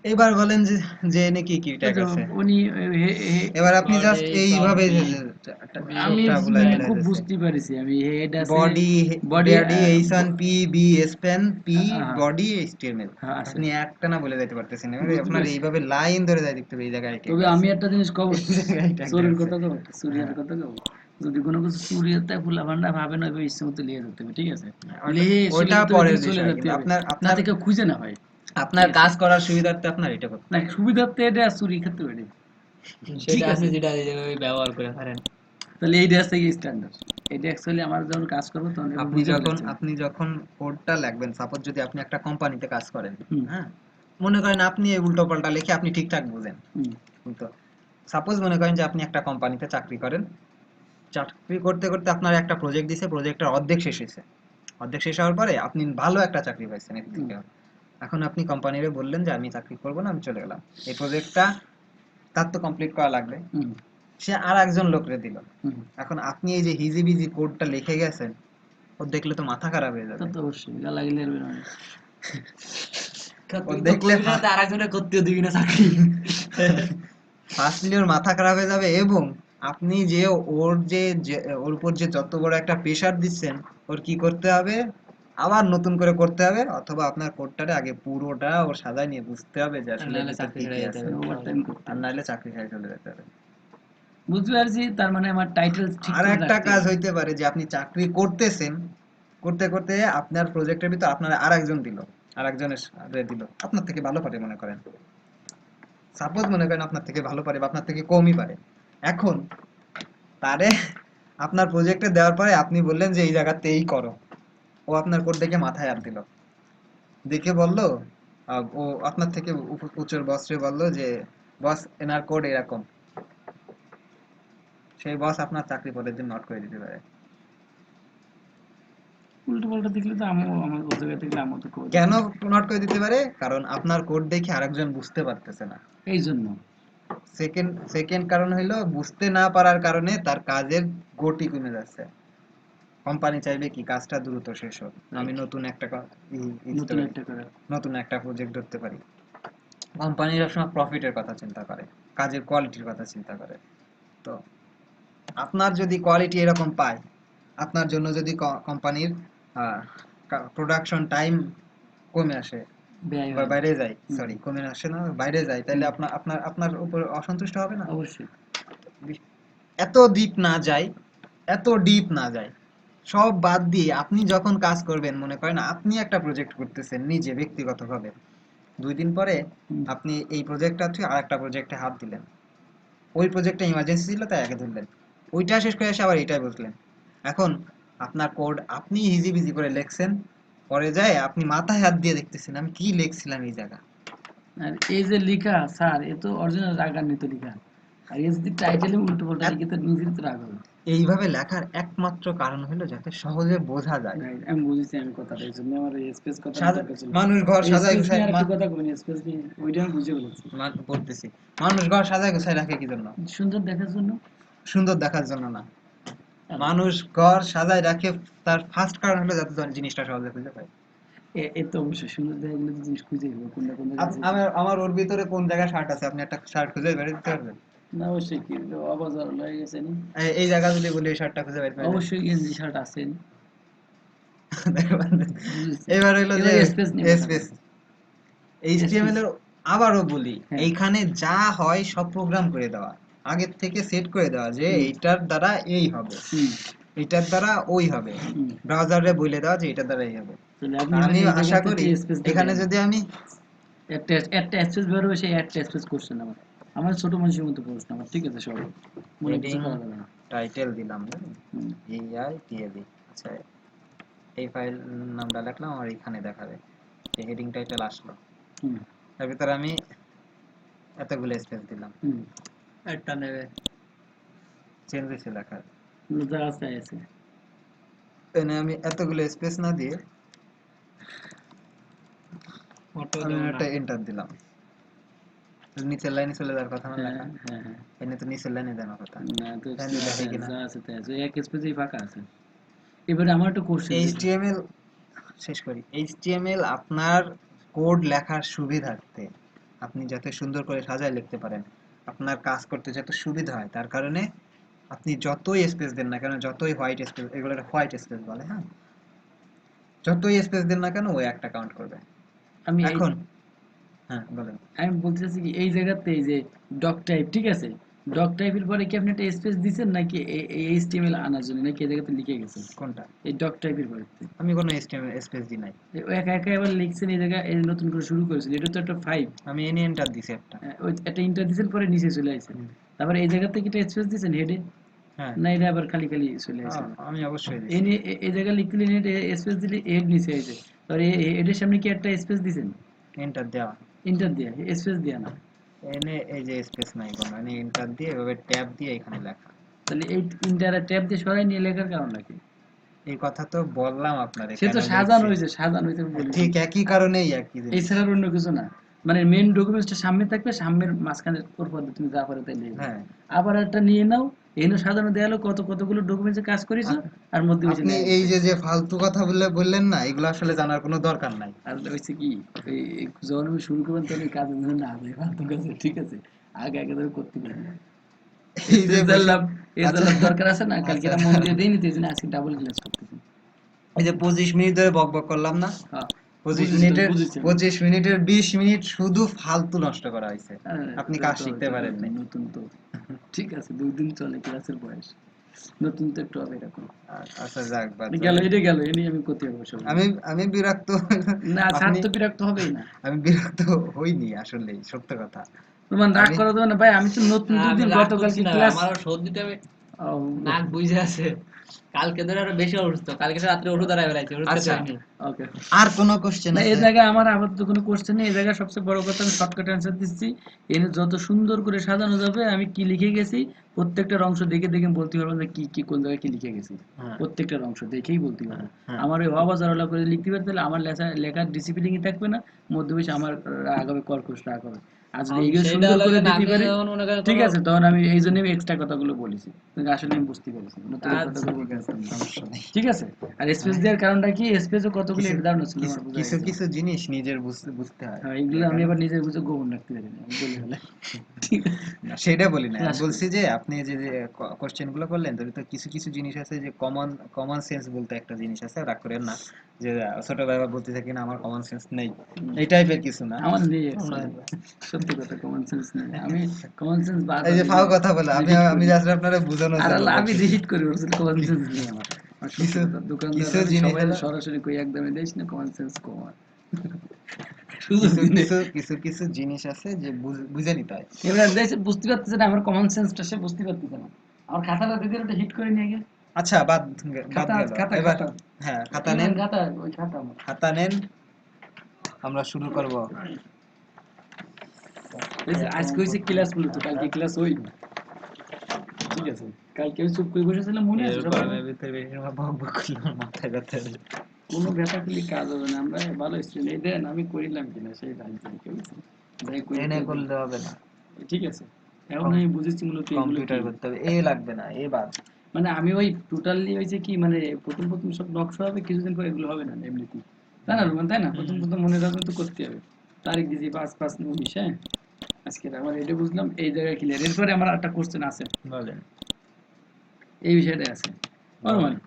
এবার বলেন যে যে এনে কি কি ট্যাগ আচ্ছা, আছে। উনি এবার আপনি জাস্ট বডি এইভাবে সবই আমি সবটা বুলাই খুব দিতেছে। বুঝতে পারছি, আমি হেড আছে, বডি, বডি, বডি এইচন পি বি স্প্যান পি হ্যাঁ বডি এইচটিএমএল। হ্যাঁ আছে, আপনি একটা না বলে যাইতে পারতেছেন, এবারে বুঝতে আপনার পেরেছি। এইভাবে লাইন ধরে যাই দেখতে হবে এই জায়গায় ট্যাগ তবে আছে, আমি একটা জিনিস কব, এই জায়গায় ট্যাগ চোরের আছে। কথা কব, চুরিয়ার হ্যাঁ, কথা কব, যদি কোনো কিছু চুরি হতে ফুলা ভান্ডা ভাবে না, ওই ইচ্ছে মতো লিয়ে ধরতে হবে, ঠিক আছে, লিয়ে ওইটা সেখান থেকে পরের চলে বিষয়, যেতে কিন্তু হবে, আপনার আপনার যাতে কেউ খুঁজে না হয়, আপনার ঠিক আছে, কাজ করার সুবিধার্থে আপনার এটা করতে না হবে। সুবিধার্থে এটা চুরি খেতে পারে, ঠিক সেটা আপনি আছে। যেটা যেভাবে ব্যবহার করে পারেন। তাহলে এই ড্রেস থেকে স্ট্যান্ডার্ড, এটা অ্যাকচুয়ালি আমার যখন কাজ করবো তখন এবার বুঝে ফেলছি। আপনি যখন কোডটা লিখবেন, সাপোজ যদি আপনি একটা কোম্পানিতে কাজ করেন, হুম, হ্যাঁ, মনে করেন আপনি এই উল্টো পাল্টা লিখে আপনি ঠিকঠাক বুঝেন, হুম, কিন্তু সাপোজ মনে করেন যে আপনি একটা কোম্পানিতে চাকরি করেন, চাকরি করতে করতে আপনার একটা প্রজেক্ট দিছে, প্রজেক্টের অর্ধেক শেষ হয়েছে, অর্ধেক শেষ হওয়ার পরে আপনি ভালো একটা চাকরি পাইছেন এর হুম, থেকে, এখন আপনি কোম্পানিরে বললেন যে আমি চাকরি করব না, আমি চলে গেলাম। এই প্রজেক্টটা তার তো কমপ্লিট করা লাগবে, সে আর একজন লোকরে দিল। এখন আপনি এই যে হিজিবিজি কোডটা লিখে গেছেন, ও দেখলে তো মাথা খারাপ হয়ে যাবে। তো অবশ্যই গালাগালি করবে না, ও দেখলে আরেকজনের করতেও দিবি না চাকরি। ফার্স্টলি ওর মাথা খারাপ হয়ে যাবে, এবং আপনি যে ওর উপর যে যত বড় একটা প্রেশার দিচ্ছেন, ওর কি করতে হবে, আবার নতুন করে করতে হবে, অথবা আপনার কোডটারে আগে পুরোটা ওর সাজায় নিয়ে বুঝতে হবে যে আসলে নাহলে ভিতর চাকরি কি ছেড়ে কি যেতে আছে, হবে। আর নাহলে চাকরি ছেড়ে চলে যেতে হবে। বুঝতে পারছি, তার মানে আমার টাইটেল ঠিক আর করে একটা রাখতে কাজ হবে। হইতে পারে যে আপনি চাকরি করতেছেন, করতে করতে আপনার প্রজেক্টের ভিতর আপনার আরেকজন দিল, আরেকজনের দিল আপনার থেকে ভালো পারে, মনে করেন সাপোজ মনে করেন আপনার থেকে ভালো পারে বা আপনার থেকে কমই পারে। এখন তারে আপনার প্রজেক্টে দেওয়ার পরে আপনি বললেন যে এই জায়গাতেই করো, ও আপনার কোড দেখে মাথায় হাত দিল, দেখে বলল, ও আপনার থেকে উচ্চর বসরে বলল যে বস এনার কোড এরকম, সেই বস আপনার চাকরি পরের দিন নট করে দিতে পারে। উল্টো পাল্টা দেখলে তো আমার ওই জায়গা থেকে আমার তো করে কেন নট করে দিতে পারে? কারণ আপনার কোড দেখে আরেকজন বুঝতে পারতেছে না। এই জন্য সেকেন্ড সেকেন্ড কারণ হলো বুঝতে না পারার কারণে তার কাজের গতি কমে যাচ্ছে। কোম্পানি চাইবে কি কাজটা দ্রুত শেষ হোক, আমি নতুন একটা নতুন একটা প্রজেক্ট ধরতে পারি। কোম্পানি সবসময় প্রফিটের কথা চিন্তা করে, কাজের কোয়ালিটির কথা চিন্তা করে। তো আপনার যদি কোয়ালিটি এরকম পায়, আপনার জন্য যদি কোম্পানির প্রোডাকশন টাইম কমে আসে বা বাইরে যায়, সরি কমে আসে না, বাইরে যায়, তাহলে আপনার আপনার আপনার উপর অসন্তুষ্ট হবে না? অবশ্যই। এত ডিপ না যায়, এত ডিপ না যায়, সব বাদ দিয়ে আপনি যখন কাজ করবেন, মনে করেন আপনি একটা প্রজেক্ট করতেছেন নিজে ব্যক্তিগতভাবে, 2 দিন পরে আপনি এই প্রজেক্টটা থেকে আরেকটা প্রজেক্টে হাত দিলেন, ওই প্রজেক্টটা ইমার্জেন্সি ছিল তাই আগে ধরলেন, ওইটা শেষ করে এসে আবার এটাই বুঝলেন। এখন আপনার কোড আপনি হিজিবিজি করে লিখছেন, পরে যায় আপনি মাথায় হাত দিয়ে দেখতেছেন আমি কি লিখছিলাম এই জায়গা। আর এই যে লেখা স্যার, এ তো অরিজিনাল রাগান্বিত লেখা, আর এই যদি টাইটেলে উল্টো পাল্টা লিখে তো নিজের তো রাগ হবে। এইভাবে লেখার একমাত্র কারণ হলো যাতে সহজে বোঝা যায়। আমি বুঝেছি, আমি কথাটা এই জন্য আমার স্পেস কথা দরকার ছিল। মানুষ ঘর সাজায় গুছায়, আর কথা কইনি, স্পেস নিয়ে ওইটা আমি বুঝে বলেছি। বলতেছি মানুষ ঘর সাজায় গুছায় রাখে কি জন্য? সুন্দর দেখার জন্য। সুন্দর দেখার জন্য না, মানুষ ঘর সাজায় রাখে তার ফার্স্ট কারণ হলো যাতে জিনিসটা সহজে খুঁজে পায়। এ তো অবশ্যই সুন্দর দেখা গেলে তো জিনিস খুঁজে পাবো কোনটা কোন জায়গায়। আমার ওর ভিতরে কোন জায়গায় শার্ট আছে আপনি একটা শার্ট খুঁজে বের করতে পারবেন? না অবশ্যই, কি অবাজার হয়ে গেছে নি। এই জায়গা যদি বলি এই শার্টটা খুঁজে বের করবেন? অবশ্যই গেঞ্জি শার্ট আছে। এবার হলো যে স্পেস স্পেস এইচটিএমএল এর আবারও বলি, এইখানে যা হয় সব প্রোগ্রাম করে দেওয়া, আগের থেকে সেট করে দেওয়া যে এইটার দ্বারা এই হবে, এইটার দ্বারা ওই হবে, ব্রাউজারে বলে দেওয়া যে এটার দ্বারা এই হবে। আমি আশা করি এখানে যদি আমি একটা স্পেস বের হবে, সেই একটা স্পেস কোশ্চেন আমার ছোট মানুষের মতো প্রশ্ন আমার, ঠিক আছে, সব মনে কিছু করা যাবে না। টাইটেল দিলাম এআই টিএবি, আচ্ছা এই ফাইল নামটা লিখলাম আর এখানে দেখাবে এই হেডিং টাইটেল আসলো, এর ভিতরে আমি এতগুলো স্পেস দিলাম, একটা নেবে চেঞ্জ হয়েছে লেখা, আছে আছে এনে আমি এতগুলো স্পেস না দিয়ে আমি একটা এন্টার দিলাম, নিচের লাইনে চলে যাওয়ার কথা না লেখা, এনে তো নিচের লাইনে দেওয়ার কথা না, তো দেখে কিনা আছে তাই আছে, এক স্পেসেই ফাঁকা আছে। এবারে আমার একটা কোশ্চেন, এইচটিএমএল শেষ করি। এইচটিএমএল আপনার কোড লেখার সুবিধার্থে, আপনি যাতে সুন্দর করে সাজায় লিখতে পারেন, আপনার কাজ করতে যত সুবিধা হয়, তার কারণে আপনি যতই স্পেস দেন না কেন, যতই হোয়াইট স্পেস, এগুলো হোয়াইট স্পেস বলে, হ্যাঁ, যতই স্পেস দেন না কেন ওই একটা কাউন্ট করবে। আমি এখন হ্যাঁ বলেন। আমি বলতে চাচ্ছি কি, এই জায়গাতে এই যে ডক টাইপ, ঠিক আছে, ডক টাইপের পরে কি আপনি একটা স্পেস দিবেন নাকি এই এইচটিএমএল আনার জন্য, নাকি এই জায়গাতে লিখে গেছেন? কোনটা? এই ডক টাইপের পরে আমি কোনো এইচটিএমএল স্পেস দিই নাই, একা একা এবার লিখছেন এই জায়গায়, এই নতুন করে শুরু করেছেন, এটা তো একটা 5, আমি এনে এন্টার দিছি একটা, ওই একটা ইন্টার দিয়েছেন, পরে নিচে চলে আসছেন, তারপরে এই জায়গা থেকে একটা স্পেস দিয়েছেন হেডে, হ্যাঁ না এটা আবার খালি খালি চলে আসছে? আমি অবশ্যই দিছি। এই জায়গায় লিখতে স্পেস দিলে হেড নিচে আসে, আর হেডের সামনে কি একটা স্পেস দিয়েছেন? এন্টার দেওয়া, ইন্টার দেয়া, স্পেস দেয়া না, এনে এই যে স্পেস নাই কোনো, এনে এন্টার দিয়ে এভাবে ট্যাব দিয়ে এখানে লেখা। তাহলে এই ইন্টার ট্যাব দিয়ে সরাই নিয়ে লেখার কারণ নাকি? এই কথা তো বললাম আপনারে, সে তো কেন সাজানো বলছি। হয়েছে, সাজানো হয়েছে বলেছি। ঠিক একই কারণেই একই জিনিস। এছাড়া আর অন্য কিছু না। মানে মেন ডকুমেন্টসটা সামনে থাকবে, সামনের মাঝখানে ওর পর তুমি যা পারো তাই লিখবে। হ্যাঁ, আবার একটা নিয়ে নাও, এনে সাজানো দেয়ালো কতগুলো ডকুমেন্টসে কাজ করেছো, আর মধ্যে বেশি আপনি নেয় এই যে ফালতু কথা বললেন না, এগুলো আসলে জানার কোনো দরকার নাই। আর হচ্ছে কি, এই যখন আমি শুরু করবেন তখন এই কাজের জন্য না যায় ফালতু কাজে, ঠিক আছে, আগে আগে ধরে করতে পারি। এই যে আচ্ছা, দরকার আছে না, কালকে আচ্ছা, এটা মন দিয়ে দেয়নি, তো এই জন্য আজকে ডাবল ক্লাস করতেছি। এই যে 25 মিনিট ধরে বকবক করলাম না, হ্যাঁ, 25 মিনিটের 20 মিনিট শুধু ফালতু নষ্ট করা হয়েছে। হ্যাঁ, আপনি এটা কাজ তো শিখতে এটা পারেন নতুন নাই। নতুন তো, ঠিক আছে, 2 দিন চলে ক্লাসের বয়স, নতুন তো একটু হবে এরকম। আচ্ছা যাক, বাদ গেল, দেন। এটা গেল, এ নিয়ে আমি করতে পারবো সব। আমি আমি বিরক্ত না, স্যার আপনি তো বিরক্ত হবেই না। আমি বিরক্ত হইনি, আসলে সত্য কথা। তোমার রাগ আমি করা দেবে না ভাই, আমি তো নতুন আমি 2 দিন রাগ করছি গতকালকে না, ক্লাস। আমারও সর্দিতে আমি নাক বুঝে আছে, কালকে ধরে আরো বেশি অসুস্থ, কালকে রাত্রে ওষুধ আড়াই বেলাইছি, ওষুধ খেতে আচ্ছা, হয়নি। ওকে, আর কোনো কোশ্চেন না এই আছে? জায়গায় আমার আপাতত কোনো কোশ্চেন নেই। এই জায়গায় সবচেয়ে বড় কথা, আমি শর্টকাট অ্যান্সার দিচ্ছি। এনে যত সুন্দর করে সাজানো যাবে, আমি কি লিখে গেছি প্রত্যেকটার অংশ দেখে দেখে বলতে পারবো যে কি কি কোন জায়গায় কি লিখে গেছি, হ্যাঁ, প্রত্যেকটার অংশ দেখেই বলতে পারবো। হ্যাঁ, হ্যাঁ। আমার ওই অবাজারলা করে লিখতে পারতে হলে আমার লেখার ডিসিপ্লিনই থাকবে না, মধ্যবয়সে আমার রাগ হবে, কর্কশ রাগ হবে। আর যদি এইগুলো সেইটা সুন্দর করে লাগে দিতে নাকে পারি, যখন মনে করেন ঠিক কোনো আছে, তখন আমি এই জন্য এক্সট্রা কথাগুলো বলেছি, কিন্তু আসলে আমি বুঝতে পেরেছি, নতুন আচ্ছা কথাগুলো ঠিক বলতে আছে, পারতাম না। সমস্যা নেই। ঠিক আছে। আর স্পেস মানে দেওয়ার কারণটা কি, স্পেসও কতগুলো কিছু এটা ধারণা ছিল কিছু আমার, বোঝা কিছু গেছে। কিছু জিনিস নিজের বুঝতে হয়। হ্যাঁ, এগুলো আমি এখানে আবার নিজের বুঝে গোপন রাখতে পারি না, আমি বলে ফেলাই। ঠিক আছে, না, সেটা বলি না, আমি ক্লাস করি। বলছি যে আপনি যে কোশ্চেন গুলো করলেন, তাহলে তো কিছু কিছু জিনিস আছে যে কমন কমন সেন্স বলতে একটা জিনিস আছে, রাগ করেন না যে ছোটবেলা বলতে থাকি না আমার কমন সেন্স নেই, এই টাইপের কিছু না। আমার নেই আমরা অ্যাকচুয়ালি, সত্যি কথা, কমন সেন্স নেই। আমি কমন সেন্স এই বারবার যে ফাও কথা বলে, আমি রিপিট আমি করি। জাস্ট আপনারা বোঝানোর আর জন্য আল্লাহ, আমি বলতেছি। রিপিট করি, ওর কমন কি- সেন্স নেই আমার। আর সত্যি কিছু কথা, দোকানদার কিছু আমি জিনিস সবাই হলো, সরাসরি কই, একদমই দিস না, কমন সেন্স কম আর। সুযোগ কিছু দিনে কিছু কিছু কিছু জিনিস আছে যে বুঝে নিতে হয়। এবার দেখছে বুঝতে পারতেছে না, আমার কমন সেন্সটা সে বুঝতে পারতেছে না। আমার খাতাটা দিদি ওটা হিট করে নিয়ে গিয়ে, আচ্ছা, বাদ বাদ খাতা গেল। খাতা এবার খাতা হ্যাঁ, খাতা এবার নেন, খাতা, ওই খাতা আমার। খাতা নেন, আমরা শুরু করব। এই যে আজকে হয়েছে ক্লাস মূলত, কালকে ক্লাস হই না। ঠিক আছে, কালকে আমি চুপ করে বসেছিলাম, মনে আছে এর সবার? গরমের ভিতরে বেশি সময় বক বক করলে আমার মাথায় ব্যথা হবে। কোনো ব্যথা খুলি কাজ হবে না, আমরা ভালো স্টুডেন্ট। এই দেন আমি করিলাম কিনা সেই রাজনীতি কেমন, যাই করি এনে তাই বলি। করলে হবে না, ঠিক আছে, এখন আমি বুঝেছি মূলত এগুলো কি। কম্পিউটার করতে হবে, এ লাগবে না, এ বাদ। মানে আমি ওই টোটালি হয়েছে কি, মানে প্রথম প্রথম সব নকশা হবে, কিছুদিন পর এগুলো হবে না এমনিতেই, তাই না রোমান, তাই না? প্রথম প্রথম মনে রাখবেন তো করতে হবে। তারিখ দিয়েছি 5/5/19। হ্যাঁ, আজকে আমার এটা বুঝলাম, এই জায়গায় ক্লিয়ার। এরপরে আমার একটা কোশ্চেন আছে, বলেন, এই বিষয়টা আছে। রোমান, বলেন।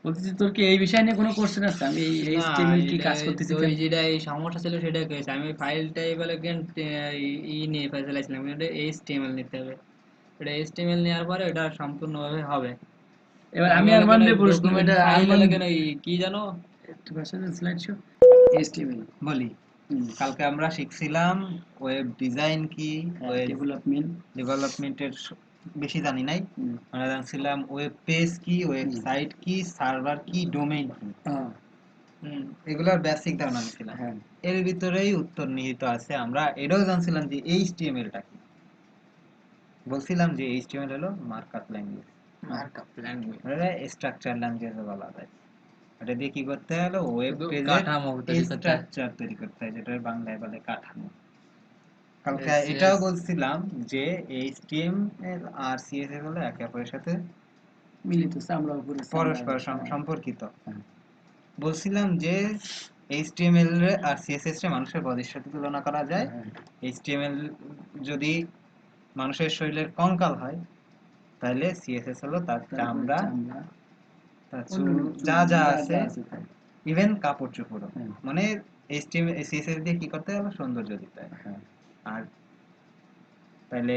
বলতেছি তোর কি এই বিষয় নিয়ে কোনো কোশ্চেন আছে? আমি এই না, এইচটিএমএল কি এটা কাজ করতেছি ওই কেন? যেটা এই সমস্যা ছিল সেটা করেছে, আমি ফাইলটা এবার নিয়ে ফেলাইছিলাম, এটা এইচটিএমএল নিতে হবে। এটা এইচটিএমএল নেওয়ার পরে এটা সম্পূর্ণভাবে হবে। এবার আমি আমি হলো কেন আরমানরে প্রশ্ন, ডকুমেন্ট এটা ফাইল আরমান হলো কেন কি জানো, একটু ভাষা স্লাইড শো এইচটিএমএল, বলি, কালকে আমরা শিখছিলাম ওয়েব ডিজাইন কি, ওয়েব ডেভেলপমেন্ট। ডেভেলপমেন্টের বেশি জানি নাই। আমরা জানছিলাম ওয়েব পেজ কি, ওয়েবসাইট কি, সার্ভার কি, ডোমেইন কি। এগুলোর বেসিক ধারণা নিছিলাম। হ্যাঁ, এর ভিতরেই উত্তর নিহিত আছে। আমরা এটাও জানছিলাম যে এইচটিএমএল টা কি। বলছিলাম যে এইচটিএমএল হলো মার্কআপ ল্যাঙ্গুয়েজ, মার্কআপ ল্যাঙ্গুয়েজ, এটা স্ট্রাকচার ল্যাঙ্গুয়েজও বলা যায়। এটা দিয়ে কি করতে হলো, ওয়েব শুধু পেজের কাঠামো তৈরি করতে হয়। স্ট্রাকচার তৈরি করতে হয়, যেটা বাংলায় বলে কাঠামো। কালকে এটাও CSS বলছিলাম যে এইচটিএমএল আর সিএসএস হলো একে অপরের সাথে মিলিত আছে, আমরা উপরে পরস্পর সম্পর্কিত। বলছিলাম যে এইচটিএমএল আর সিএসএস রে মানুষের বডির সাথে তুলনা করা যায়। এইচটিএমএল যদি মানুষের শরীরের কঙ্কাল হয়, তাহলে সিএসএস হলো তার চামড়া, তার চুল, যা যা আছে, ইভেন কাপড় চোপড়ও। মানে এইচটিএমএল সিএসএস দিয়ে কি করতে হবে, সৌন্দর্য দিতে হয়। আর তাহলে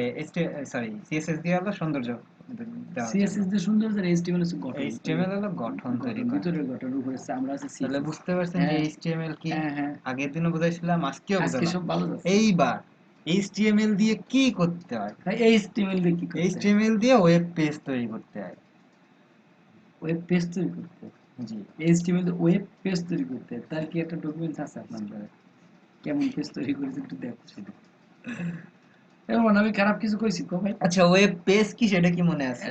সিএসএস দিয়ে হলো সৌন্দর্য দেওয়ার জন্য, সিএসএস দিয়ে সুন্দর, আর এইচটিএমএল হচ্ছে গঠন, এইচটিএমএল হলো গঠন তৈরি করা। ভিতরের গঠন, উপরে আমরা আছে তাহলে সিএসএস। বুঝতে পারছেন যে এইচটিএমএল কি। হ্যাঁ হ্যাঁ, আগের দিনও বুঝাইছিলাম, আজকেও আজকে বুঝালাম। সব ভালো যাচ্ছে। এইবার এইচটিএমএল দিয়ে কি করতে হয়? এইচটিএমএল দিয়ে কি করতে হয়? এইচটিএমএল দিয়ে ওয়েব পেজ তৈরি করতে হয়। ওয়েব পেজ তৈরি করতে হয়। জি, এইচটিএমএল দিয়ে ওয়েব পেজ তৈরি করতে হয়। তার কি একটা ডকুমেন্টস আছে আপনার কাছে? কেমন পেজ তৈরি করেছে একটু দেখো সেটা। এমন আমি খারাপ কিছু কইছি কো ভাই? আচ্ছা, ওয়েব পেজ কি সেটা কি মনে আছে?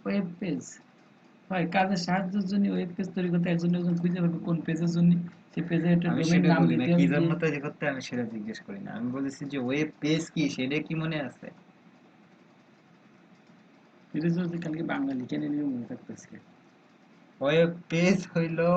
ওয়েব পেজ, হয় কাজের সাহায্যের জন্য ওয়েব পেজ তৈরি করতে একজন খুঁজে পাবে কোন পেজের জন্য, সেই পেজের একটা আমি ডোমেইন সেটা নাম বলি না দিতে কি হবে জন্য দিয়ে। তৈরি করতে, আমি সেটা জিজ্ঞেস করি না, আমি বলেছি যে ওয়েব পেজ কি সেটা কি মনে আছে? এটা যদি কালকে বাংলা লিখে নিলে মনে থাকতেছে। ওয়েব পেজ হইলো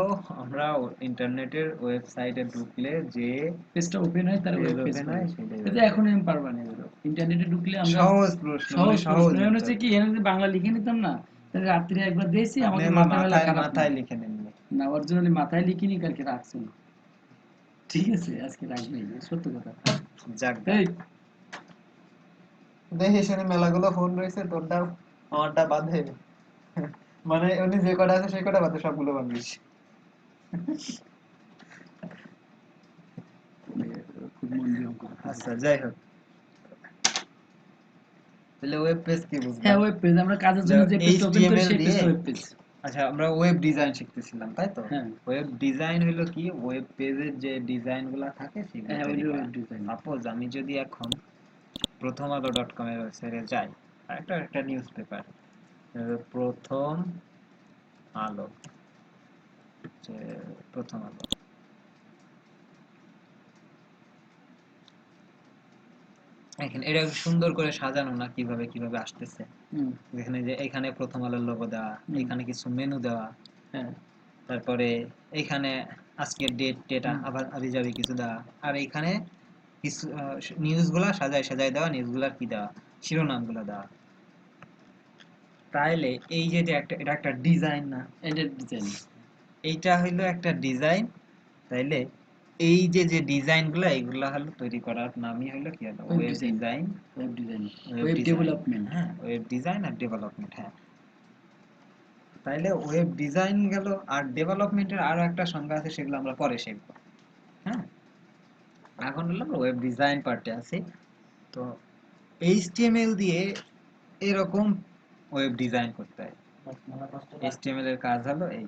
আমরা ইন্টারনেটের ওয়েবসাইটে ঢুকলে যে পেজটা ওপেন হয় তার ওয়েব পেজ ওপেন বলে। হয় সেটাই এটা এখন আমি পারবা না এগুলো। ইন্টারনেটে ঢুকলে আমরা সহজ প্রশ্ন, মানে সহজ সহজ প্রশ্ন এমন উত্তর। হচ্ছে কি এখানে যদি বাংলা লিখে নিতাম না তাহলে রাত্রে একবার দিয়েছি আপনি আমাকে হলো মাথা মেলা মাথায় খারাপ না। মাথায় লিখে নেন। না অরিজিনালি মাথায় লিখিনি কালকে রাখছি। ঠিক আছে আজকে রাখবি সত্য কথা। যাক এই দেখি সেখানে মেলাগুলো ফোন রয়েছে, তোরটা আমারটা বাদে, মানে উনি যে কটা আছে সেই কটা বাদে সবগুলো বানিয়েছি। খুব মন দিয়ে অঙ্ক করতেছে। আচ্ছা যাই হোক, তাহলে ওয়েব পেজ কি হ্যাঁ বুঝলাম? ওয়েব পেজ আমরা কাজের জন্য যে পেজটা ওপেন করি HTML সেই দিয়ে, পেজটা ওয়েব পেজ। আচ্ছা আমরা ওয়েব ডিজাইন শিখতেছিলাম তাই তো? হ্যাঁ ওয়েব ডিজাইন হলো কি, ওয়েব পেজের যে ডিজাইন গুলা থাকে সেগুলো হ্যাঁ তৈরি ওইটা করা। Web design. সাপোজ আমি যদি এখন প্রথমআলো.com এর ওয়েবসাইটে যাই, একটা নিউজ পেপার, প্রথম আলো, যে প্রথম আলো, এখানে এটা সুন্দর করে সাজানো না, কিভাবে কিভাবে আসতেছে, এখানে যে এখানে প্রথম আলোর লোগো দেওয়া, এখানে কিছু মেনু দেওয়া, হ্যাঁ তারপরে এখানে আজকের ডেট টেটা আবার আবিজাবি কিছু দেওয়া, আর এখানে কিছু নিউজগুলা সাজায় সাজায় দেওয়া, নিউজগুলার কি দেওয়া, শিরোনামগুলো দেওয়া। তাইলে এই যে এটা একটা ডিজাইন না? এটা ডিজাইন। এইটা হইলো একটা ডিজাইন। তাইলে এই যে যে ডিজাইনগুলো এগুলা হলো তৈরি করার নামই হলো কি, হলো web design, web design, web web design. Development. হ্যাঁ ওয়েব ডিজাইন আর ডেভেলপমেন্ট, হ্যাঁ। তাইলে ওয়েব ডিজাইন গেল, আর ডেভেলপমেন্টের আরো একটা সংজ্ঞা আছে, সেগুলো আমরা পরে শিখব। হ্যাঁ এখন হলো আমরা ওয়েব ডিজাইন পার্টে আছি। তো HTML দিয়ে এরকম ওয়েব ডিজাইন করতে হয়। HTML এর কাজ হলো এই।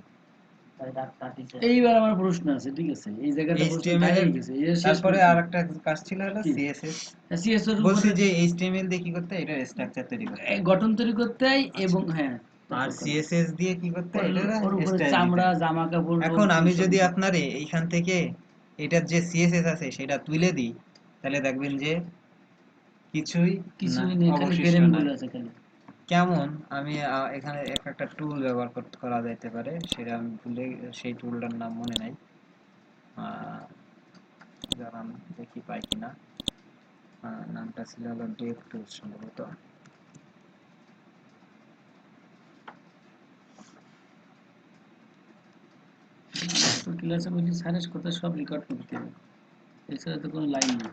এইবার আমার প্রশ্ন আছে, ঠিক আছে এই জায়গাটা প্রশ্ন HTML দাঁড়িয়ে এর গেছে, এটা শেষ তারপরে প্রশ্ন। আরেকটা কাজ ছিল হলো কি? CSS। CSS এর বলছি উপরে যে HTML দিয়ে কি করতে হয়, এটার স্ট্রাকচার তৈরি করতে হয়, গঠন তৈরি করতে হয় এবং হ্যাঁ আর CSS দিয়ে কি করতে হয়, এটার ওর উপরে স্টাইল দিতে চামড়া হয়। জামা কাপড় এখন আমি সব যদি দিতে হয়। আপনারে এইখান থেকে এটার যে CSS আছে সেটা তুলে দিই, তাহলে দেখবেন যে কিছুই না, কিছুই নেই, খালি অবশিষ্ট ফ্রেম নাই। গুলো আছে খালি। কেমন আমি এখানে একটা টুল ব্যবহার করা যাইতে পারে, সেটা আমি ভুলে, সেই টুলটার নাম মনে নাই, দাঁড়ান দেখি পাই কিনা। নামটা ছিল হলো ডেভ টুল সম্ভবত। তো ক্লাসে বলছি স্যারের কথা সব রেকর্ড করতে হবে, এছাড়া তো কোনো লাইন নেই।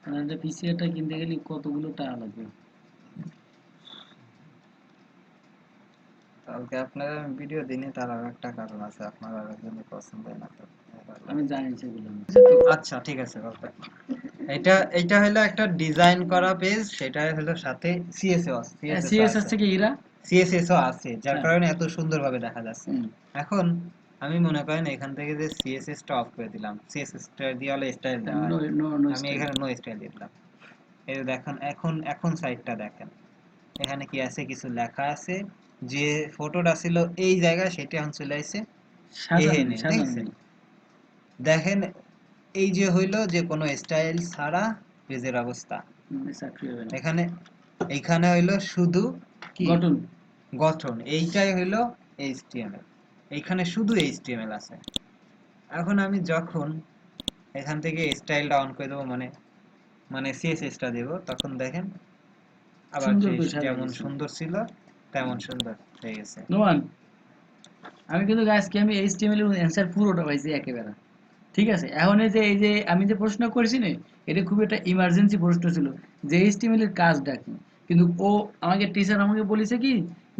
মানে একটা পিসিআরটা কিনতে গেলে কতগুলো টাকা লাগবে। কালকে আপনারা ভিডিও দিনে তার আর একটা কারণ আছে, আপনারা একজন পছন্দ না তো। আমি জানি সেগুলো। আচ্ছা ঠিক আছে বলতে, এটা হলো একটা ডিজাইন করা পেজ, সেটা হলো সাথে সিএস আছে কি এরা? CSS ও আছে, যার হ্যাঁ। কারণে এত সুন্দরভাবে দেখা যাচ্ছে। হুম। এখন আমি মনে করেন এখান থেকে যে CSS টা অফ করে দিলাম, CSS টা দিয়ে হলো স্টাইল দেওয়া হয়, নো আমি স্টাইল। এখানে নো স্টাইল দিয়ে দিলাম। এই যে দেখেন, এখন সাইডটা দেখেন, এখানে কি আছে, কিছু লেখা আছে, যে ফটোটা ছিল এই জায়গায় সেটা এখন চলে আসছে এখানে, দেখছেন? দেখেন এই যে হইলো যে কোনো স্টাইল ছাড়া পেজের অবস্থা। এখানে হইলো শুধু কি গঠন, এইটাই হইলো HTML, এইখানে শুধু HTML আছে। এখন আমি যখন এখান থেকে স্টাইলটা অন করে দেবো, মানে CSS টা দেব, তখন দেখেন আবার যেমন সুন্দর ছিল তেমন সুন্দর হয়ে গেছে। নোমান আমি কিন্তু আজকে আমি HTML এর অ্যানসার পুরোটা পাইছি একেবারে, ঠিক আছে? এখন এই যে আমি যে প্রশ্ন করেছি না, এটা খুব একটা ইমার্জেন্সি প্রশ্ন ছিল যে HTML এর কাজটা কি, কিন্তু ও আমাকে টিচার আমাকে বলেছে কি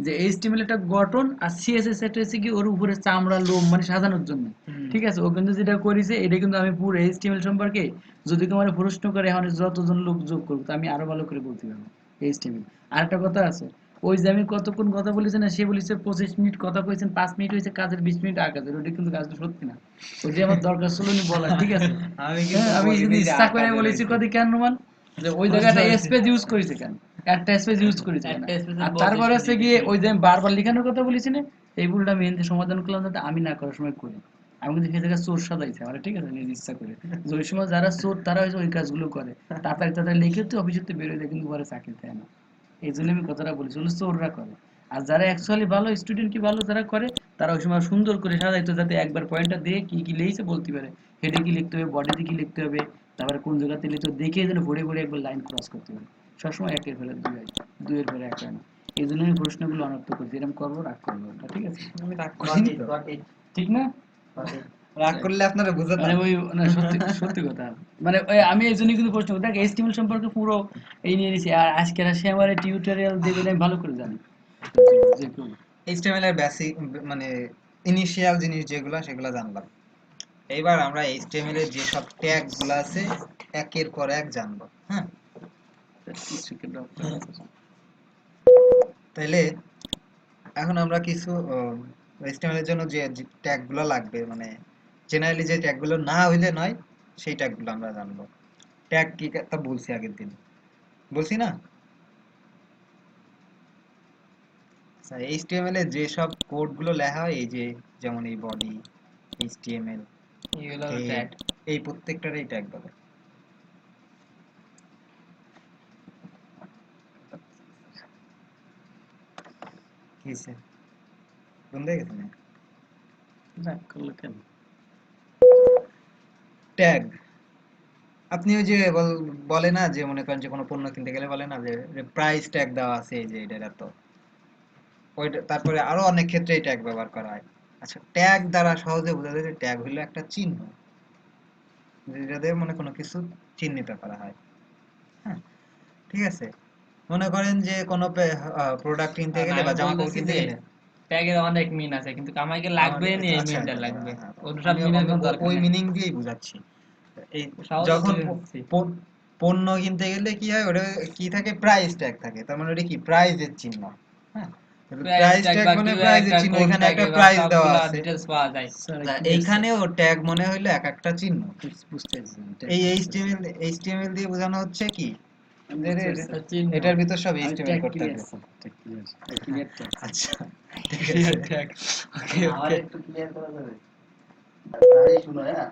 যে HTML একটা গঠন আর CSS এটা হচ্ছে কি ওর উপরে চামড়া লোম মানে সাজানোর জন্য, ঠিক আছে? ও কিন্তু যেটা করেছে এটা কিন্তু আমি পুরো HTML সম্পর্কে যদি তোমার প্রশ্ন করে এখন যতজন লোক যোগ করবো তো আমি আরো ভালো করে বলতে পারবো HTML। আরেকটা কথা আছে, ওই যে আমি কতক্ষণ কথা বলেছি না, সে বলেছে 25 মিনিট কথা কইছেন, 5 মিনিট হয়েছে কাজের 20 মিনিট আগে, ওটা কিন্তু কাজটা সত্যি না, ওটা আমার দরকার ছিল না বলা, ঠিক আছে? আমি কিন্তু ইচ্ছা করে বলেছি কদি কেন রোমান যে ওই জায়গাটা স্পেস ইউজ করেছে কেন, একটা স্পেস ইউজ করেছে কেন, আর তারপরে হচ্ছে গিয়ে ওই যে আমি বারবার লেখানোর কথা বলেছি না, এই ভুলটা আমি এনতে সমাধান করলাম যাতে আমি না করার সময় করি। আমি কিন্তু সেই জায়গায় চোর সাজাইছি আমার, ঠিক আছে, নিজ ইচ্ছা করে। যে ওই সময় যারা চোর তারা হয়তো ওই কাজগুলো করে, তাড়াতাড়ি তাড়াতাড়ি লিখে তো অফিসে বেরোয় যায়, কিন্তু পরে চাকরি দেয় না। এই জন্য আমি কথাটা বলেছি, হলো চোররা করে। আর যারা অ্যাকচুয়ালি ভালো স্টুডেন্ট কি ভালো যারা করে, তারা ওই সময় সুন্দর করে সাজাইতো যাতে একবার পয়েন্টটা দিয়ে কি কি লিখেছে বলতে পারে, হেডে কি লিখতে হবে, বডিতে কি লিখতে হবে, তারপরে কোন জায়গাতে লিখতে হবে, দেখে যেন ভরে ভরে একবার লাইন ক্রস করতে পারে। সবসময় একের ফেলে দুই হয়, দুইয়ের ফেলে এক হয় না। এই জন্য আমি প্রশ্নগুলো অনর্থ করছি, এরকম করবো, রাগ করবো না, ঠিক আছে? আমি রাগ করিনি তো। ঠিক না? রাগ করলে আপনারা বুঝাতে মানে ওই না, সত্যি সত্যি কথা। মানে ওই আমি এই জন্য কিন্তু প্রশ্ন দেখ HTML সম্পর্কে পুরো এই নিয়ে নিয়েছি, আর আজকে সে আমার টিউটোরিয়াল দেবে আমি ভালো করে জানি যে কেউ। HTML এর বেসিক মানে ইনিশিয়াল জিনিস যেগুলো সেগুলো জানলাম। এইবার আমরা HTML এর যে সব ট্যাগ গুলো আছে একের পর এক জানবো। হ্যাঁ, তাইলে এখন আমরা কিছু HTML এর জন্য যে ট্যাগ গুলো লাগবে, মানে জেনারেলি যে ট্যাগ গুলো না হইলে নয়, সেই ট্যাগ গুলো আমরা জানবো। ট্যাগ কি তা বলছি আগের দিন, বলছি না? আচ্ছা, HTML এ যে সব কোড গুলো লেখা হয়, এই যে যেমন এই বডি, HTML, এগুলো head, ট্যাগ। এই প্রত্যেকটারই ট্যাগ বলে। কি হইছে? বন্ধ হয়ে গেছে না? রাগ করলো কেন? ট্যাগ, আপনি ওই যে বলে না যে, মনে করেন যে কোনো পণ্য কিনতে গেলে বলে না যে প্রাইস ট্যাগ দেওয়া আছে, এই যে এটা তো ওইটা, তারপরে আরো অনেক ক্ষেত্রে এই ট্যাগ ব্যবহার করা হয়। আচ্ছা, ট্যাগ দ্বারা সহজে বোঝা যায় যে ট্যাগ হলো একটা চিহ্ন, যেটা দিয়ে মনে কোনো কিছু চিহ্নিত করা হয়। হ্যাঁ, ঠিক আছে। মনে করেন যে কোনো প্রোডাক্ট কিনতে গেলে বা আমি জামা কাপড় বলতেছি কিনতে যে গেলে ট্যাগের অনেক মিন আছে, কিন্তু আমাকে লাগবে নি এই আচ্ছা, মিনটা আচ্ছা, লাগবে, হ্যাঁ, ওর সব আমি মিনের আমি কোনো দরকার ওই নেই। মিনিং দিয়েই বুঝাচ্ছি। এই সহজে যখন তুলে দিচ্ছি। পণ্য কিনতে গেলে কি হয়, ওটা কি থাকে, প্রাইস ট্যাগ থাকে, তার মানে ওটা কি প্রাইজের চিহ্ন। হ্যাঁ, প্রাইস প্রাইস ট্যাগ ট্যাগ বা মানে কিউ প্রাইজের একটা চিহ্ন, কোড এখানে থাকে একটা বা প্রাইস দেওয়া সবগুলা আছে। ডিটেইলস পাওয়া যায়। এইখানেও ট্যাগ মনে হইলো এক একটা চিহ্ন। বুঝতে এই HTML দিয়ে বোঝানো হচ্ছে কি, যে একটা চিহ্ন। এটার ভিতর সব আমি HTML ট্যাগ কোড ক্লিয়ার থাকবে। Clear tag. আচ্ছা, ঠিক ক্লিয়ার আছে। ট্যাগ। ওকে আমার ওকে। একটু ক্লিয়ার করা যাবে? তাহলে শুনো, হ্যাঁ।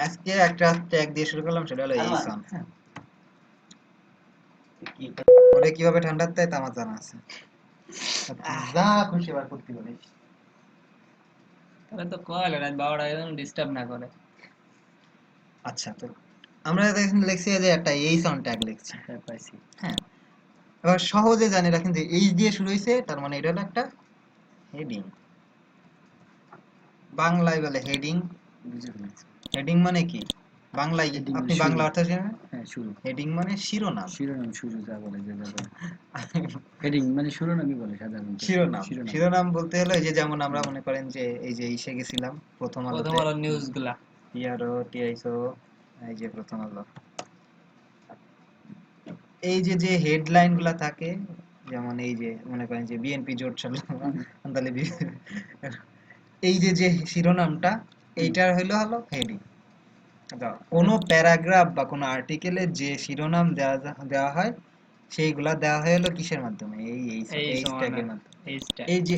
আজকে একটা ট্যাগ দিয়ে শুরু করলাম, সেটা হলো আমার এইসন। হ্যাঁ, কি ওরে কিভাবে ঠান্ডা দেয় তা আমার জানা আছে। যা খুশি এবার করতে পারিস। তাহলে তো কল রাত 12টা যেন ডিস্টার্ব না করে। আচ্ছা, তো আমরা দেখুন লিখছি যে একটা এইসন ট্যাগ লিখছি। হ্যাঁ পাইছি। হ্যাঁ, এবার সহজে জানি রাখেন যে এইচ দিয়ে শুরু হয়েছে, তার মানে এটা হলো একটা হেডিং। বাংলায় বলে হেডিং। বুঝে ফেলেছি। হেডিং মানে কি বাংলায়, হেডিং আপনি মানে বাংলা শুরু। অর্থ জানেন? হ্যাঁ শুরু। হেডিং মানে শিরোনাম। শিরোনাম, শুরু যা বলে যে যা বলে। হেডিং মানে শিরোনামই বলে সাধারণত। শিরোনাম, শিরোনাম। শিরোনাম বলতে হলো এই যে যেমন আমরা মনে করেন যে এই যে ইসে গেছিলাম প্রথম প্রথম আলোতে, আলো নিউজ গুলা। টিআরও টিআইসও, এই যে প্রথম আলো, এই যে যে হেডলাইন গুলা থাকে, যেমন এই যে মনে করেন যে বিএনপি জোট চলো, তাহলে এই যে যে শিরোনামটা, এইটার হলো হলো হেডিং। কোন প্যারাগ্রাফ বা কোন আর্টিকেলে যে শিরোনাম দেওয়া হয়, সেইগুলা দেওয়া হয় হলো কিসের মাধ্যমে, এই এই সমান ট্যাগের মাধ্যমে। এই ট্যাগ। এই যে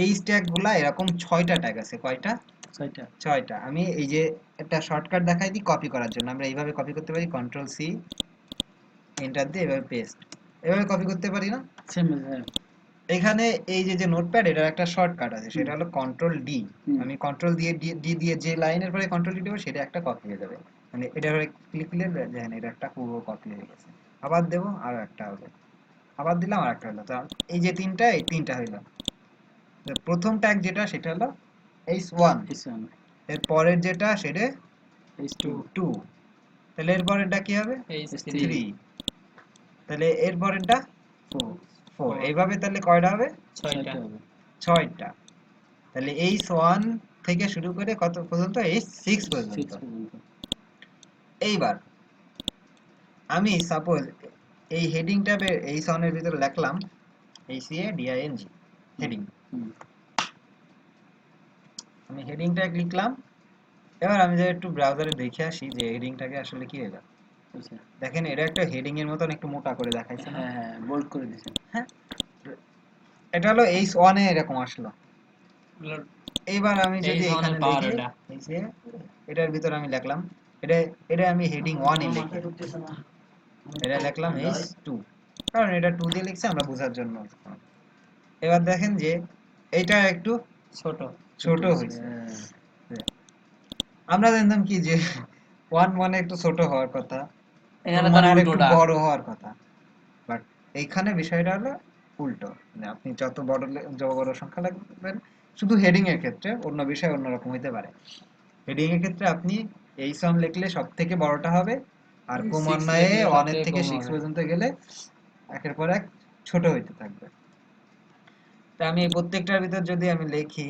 এই ট্যাগ গুলা এরকম 6টা ট্যাগ আছে। কয়টা? 6টা। 6টা। আমি এই যে একটা শর্টকাট দেখাই দিই কপি করার জন্য। আমরা এইভাবে কপি করতে পারি, কন্ট্রোল সি, এন্টার দিয়ে এভাবে পেস্ট, এভাবে কপি করতে পারি না? সেম। হ্যাঁ। এখানে এই যে যে নোটপ্যাড, এটার একটা শর্টকাট আছে, সেটা হলো কন্ট্রোল ডি। আমি কন্ট্রোল দিয়ে ডি দিয়ে যে লাইনের পরে কন্ট্রোল ডি দেবো, সেটা একটা কপি হয়ে যাবে। মানে এটা ক্লিক দিলে দেখেন এটা একটা পুরো কপি হয়ে গেছে। আবার দেবো, আর একটা হবে, আবার দিলাম, আর একটা হলো। তো এই যে তিনটা, এই তিনটা হইলো। প্রথম ট্যাগ যেটা, সেটা হলো h1, এর পরের যেটা সেটা h2, তাহলে এর পরেরটা কি হবে? H3। 3, তাহলে এর পরেরটা 4। 4। এইভাবে তাহলে কয়টা হবে? 6টা। 6টা। তাহলে H1 থেকে শুরু করে কত পর্যন্ত? H6 পর্যন্ত। এইবার আমি সাপোজ এই হেডিং ট্যাবে H1 এর ভিতরে লিখলাম HADING, হেডিং। আমি হেডিং ট্যাগ লিখলাম। এবার আমি যদি একটু ব্রাউজারে দেখে আসি যে হেডিংটাকে আসলে কি হলো। দেখেন এটা একটা হেডিং এর মতন একটু মোটা করে দেখাইছে না? হ্যাঁ হ্যাঁ বোল্ড করে দিয়েছেন। হ্যাঁ, এটা হলো H1 এ এরকম আসলো। এইবার আমি এই যদি ধরনের এখানে পাওয়ার লিখি এটা এই যে এটার ভিতরে আমি লিখলাম এটা এটা আমি হেডিং 1 এ লিখি, এটা লিখলাম H2, কারণ এটা 2 দিয়ে লিখছে আমরা বোঝার জন্য। এবার দেখেন যে এটা একটু ছোট ছোট হয়েছে। আমরা জানতাম কি যে 1 মানে একটু ছোট হওয়ার কথা, এখানে মানে তার আর একটু উল্টোটা বড় হওয়ার কথা, বাট এইখানে বিষয়টা হলো উল্টো। মানে আপনি যত বড় সংখ্যা লিখবেন, শুধু হেডিং এর ক্ষেত্রে, অন্য বিষয় অন্যরকম হইতে পারে। হেডিং এর ক্ষেত্রে আপনি এই সম লিখলে সব থেকে বড়টা হবে, আর ক্রমান্বয়ে 1 এর থেকে 6 পর্যন্ত গেলে একের পর এক ছোট হইতে থাকবে। তা আমি এই প্রত্যেকটার ভিতর যদি আমি লিখি,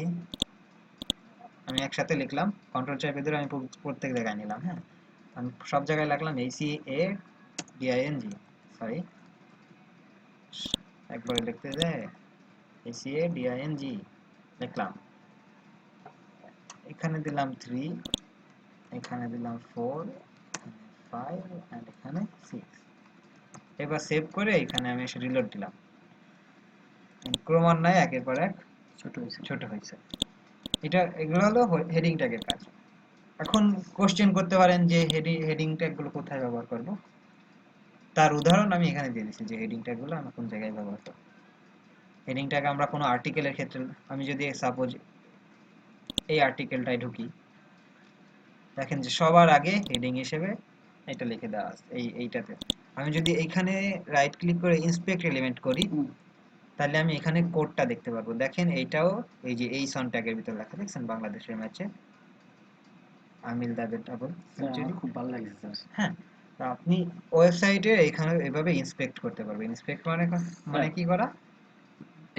আমি একসাথে লিখলাম, কন্ট্রোল চাপে ধরে আমি প্রত্যেক জায়গায় নিলাম। হ্যাঁ, আমি সব জায়গায় লিখলাম ACADING, সরি একবারে লিখতে যায় ACADING লিখলাম, এখানে দিলাম 3, এখানে দিলাম 4, 5 এন্ড এখানে 6। এবার সেভ করে এখানে আমি এসে রিলোড দিলাম, ক্রমান্বয়ে একের পর এক ছোট হয়েছে। এগুলো হলো হেডিং ট্যাগের কাজ। এখন কোশ্চেন করতে পারেন যে হেডিং ট্যাগগুলো কোথায় ব্যবহার করব। তার উদাহরণ আমি এখানে দিয়ে দিচ্ছি যে হেডিং ট্যাগগুলো আমরা কোন জায়গায় ব্যবহার করব। হেডিং ট্যাগ আমরা কোনো আর্টিকেলের ক্ষেত্রে, আমি যদি সাপোজ এই আর্টিকেলটায় ঢুকি, দেখেন যে সবার আগে হেডিং হিসেবে এটা লিখে দেওয়া আছে এইটাতে। আমি যদি এইখানে রাইট ক্লিক করে ইন্সপেক্ট এলিমেন্ট করি, তাহলে আমি এখানে কোডটা দেখতে পারবো। দেখেন এইটাও এই যে এই সন ট্যাগের ভিতর লেখা, দেখছেন বাংলাদেশের ম্যাচে আমিল দাদের ডাবল সেঞ্চুরি, খুব ভালো লাগছে স্যার। হ্যাঁ। তা আপনি ওয়েবসাইটে এখানে এভাবে ইন্সপেক্ট করতে পারবেন। ইন্সপেক্ট মানে কি করা?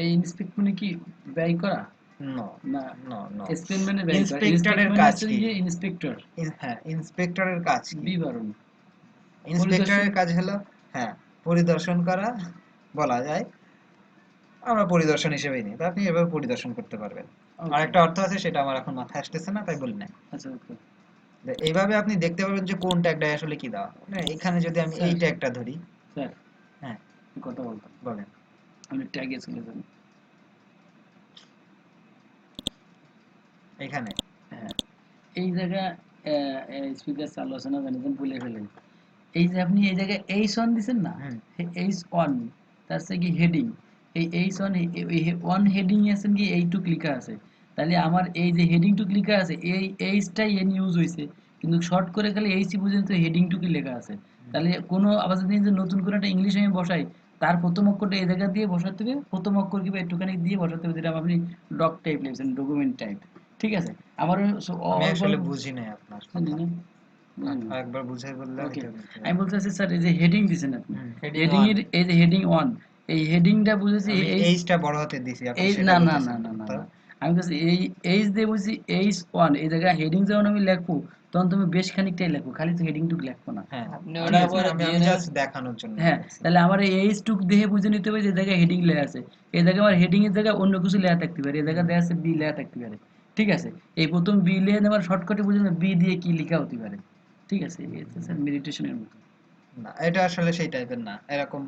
এই ইন্সপেক্ট মানে কি ব্যয় করা? নো না, নো নো, স্পেন মানে ব্যয় করা। ইন্সপেক্টরের মানে কাজ হচ্ছে কি? যে ইন্সপেক্টর, হ্যাঁ, ইন্সপেক্টরের কাজ কি? বিবরণ, ইন্সপেক্টরের কাজ হলো হ্যাঁ পরিদর্শন করা বলা যায়, আমরা পরিদর্শন হিসেবেই নিই। তা আপনি এভাবে পরিদর্শন করতে পারবেন। আর একটা অর্থ আছে, সেটা আমার এখন মাথায় আসতেছে না, তাই বলি না। আচ্ছা ওকে। এইভাবে আপনি দেখতে পারবেন যে কোন ট্যাগটা আসলে কি দেওয়া। এখানে যদি আমি এই ট্যাগটা ধরি, স্যার হ্যাঁ কথা বলতাম, বলেন। আমি ট্যাগে চলে যাব। এখানে হ্যাঁ, এই জায়গা স্পিকার চালু আছে না জানি, ভুলে ফেলেন। এই যে আপনি এই জায়গায় এইচ ওয়ান দিচ্ছেন না, এইচ ওয়ান তার সাথে কি হেডিং, এই এইচ ওয়ান ওয়ান হেডিং আছেন কি এইটুক লেখা আছে। তাহলে আমার এই যে হেডিং টুক লেখা আছে, এই এইচটাই এন ইউজ হয়েছে, কিন্তু শর্ট করে খালি এইচ পর্যন্ত হেডিং টুকি লেখা আছে। তাহলে কোনো আবার যদি নতুন করে একটা ইংলিশ আমি বসাই, তার প্রথম অক্ষরটা এই জায়গা দিয়ে বসাতে হবে, প্রথম অক্ষর কিংবা একটুখানি দিয়ে বসাতে হবে, যেটা আপনি ডক টাইপ লিখছেন, ডকুমেন্ট টাইপ। ঠিক আছে, আমার আমি আসলে বুঝি নাই আপনার কথা, না আরেকবার বুঝাই বললে ওকে, হয়তো বুঝতে আমি পারবো। বলতে চাচ্ছি স্যার, এই যে হেডিং দিছেন আপনি, হেডিং হেডিং 1 এর এই যে হেডিং 1, এই হেডিংটা বুঝেছি আমি এই এইচটা বড় হাতে দিছি, আপনি এই সেটা না না না বলতেছেন না না তো? না, আমি বলছি এই এইচ দিয়ে বুঝছি এইচ 1, এই জায়গায় হেডিং যখন আমি লিখবো তখন তুমি বেশ খানিকটাই লিখো, খালি তো হেডিং টুক লিখবো না। হ্যাঁ, আপনি আমি ওটা পরে আমি দিয়ে আমি দেন। জাস্ট দেখানোর জন্য হ্যাঁ, বলছি। তাহলে আমার এই এইচ টুক দেখে বুঝে নিতে হবে যে জায়গায় হেডিং লেখা আছে, এই জায়গায় আমার হেডিং এর জায়গায় অন্য কিছু লেখা থাকতে পারে, এই জায়গায় দেখা আছে বি লেখা থাকতে পারে। ঠিক আছে, এই প্রথম বি লিখে নেবার শর্টকাটে বুঝে নেবে বি দিয়ে কি লেখা হতে পারে। ঠিক আছে, এই হচ্ছে স্যার মেডিটেশনের মতো। না, এটা আসলে সেই টাইপের না। এরকম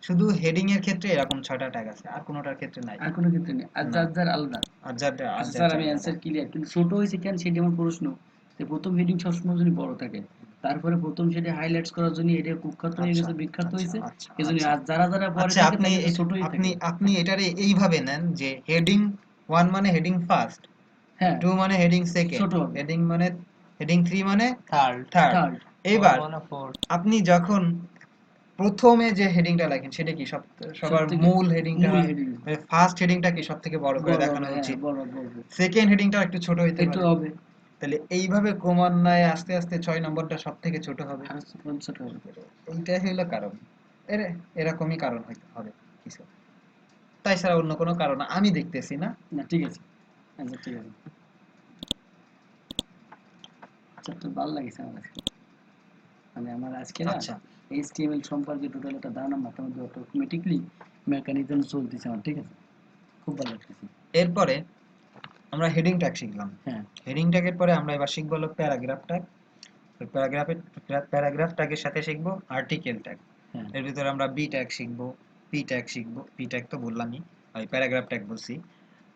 শুধু হেডিং এর ক্ষেত্রে এরকম 6টা ট্যাগ আছে, আর কোনোটার ক্ষেত্রে নাই। আর কোনো ক্ষেত্রে নেই, আর না, যার যার আলাদা। আর যার আচ্ছা স্যার, আমি আলাদা। অ্যান্সার ক্লিয়ার, কিন্তু ছোট হয়েছে কেন সেটা আমার প্রশ্ন। যে প্রথম হেডিং সবসময় যদি বড় থাকে, তারপরে প্রথম সেটা হাইলাইটস করার জন্য এটা কুখ্যাত হয়ে আচ্ছা গেছে, বিখ্যাত আচ্ছা হয়েছে, আচ্ছা এজন্য আচ্ছা আর যারা যারা পরে আচ্ছা, থাকে আপনি তাকে তো ছোটই আপনি থাকে। আপনি এটারে এইভাবে নেন যে হেডিং 1 মানে হেডিং ফার্স্ট, হ্যাঁ, 2 মানে হেডিং সেকেন্ড, ছোট হবে, হেডিং মানে হেডিং 3 মানে থার্ড, থার্ড। থার্ড, এইবার মানে ফোর্থ। আপনি যখন প্রথমে যে হেডিংটা লেখেন সেটা কি সব সবার থেকে মূল হেডিংটা, মূল হেডিং ফার্স্ট হেডিংটা কি সবথেকে বড় করে বড় দেখানো হবে, হ্যাঁ উচিত, বড় বড় সেকেন্ড হেডিংটা একটু ছোট হইতে একটু পারে। হবে, তাহলে এইভাবে ক্রমান্বয়ে আস্তে আস্তে 6 নম্বরটা সবথেকে ছোট হবে। আর ছোট হবে। এইটাই হলো কারণ। এরকমই কারণ হইতে হবে কিছু, তাই ছাড়া অন্য কোনো কারণ আমি দেখতেছি না। না ঠিক আছে, আচ্ছা ঠিক আছে, চ্যাপ্টার ভালো লাগছে আমার আজকে। মানে আমার আজকে না আচ্ছা এইচটিএমএল সম্পর্কে টোটাল একটা ধারণা মাথার মধ্যে অটোমেটিকলি মেকানিজম চলতেছে আমার। ঠিক আছে, খুব ভালো লাগতেছে। এরপরে আমরা হেডিং ট্যাগ শিখলাম। হ্যাঁ, হেডিং ট্যাগের পরে আমরা এবার শিখবো হলো প্যারাগ্রাফ ট্যাগ। প্যারাগ্রাফ ট্যাগের সাথে শিখবো আর্টিকেল ট্যাগ। হ্যাঁ, এর ভিতরে আমরা বি ট্যাগ শিখবো, পি ট্যাগ শিখবো। পি ট্যাগ তো বললামই, ওই প্যারাগ্রাফ ট্যাগ বলছি,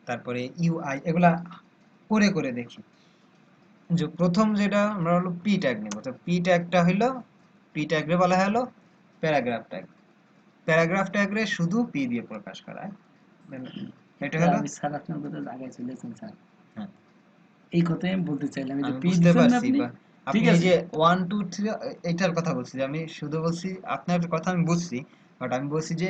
তারপরে ইউআই, এগুলা করে করে দেখি। যে প্রথম যেটা আমরা হলো পি ট্যাগ নেব, তো পি ট্যাগটা হলো, পি ট্যাগরে বলা হলো প্যারাগ্রাফ ট্যাগ। প্যারাগ্রাফ ট্যাগরে শুধু পি দিয়ে প্রকাশ করায়। এটা হলো স্যার আপনার কথা জায়গায় চলেছেন স্যার, হ্যাঁ এই কথাই আমি বলতে চাইলাম, এই যে আমি পি বুঝতে দিছেন না পারছি, আপনি, ঠিক আপনি এই আছে যে 1 2 3 এটার কথা বলছি, আমি শুধু বলছি আপনার কথা আমি বুঝছি, বাট আমি বলছি যে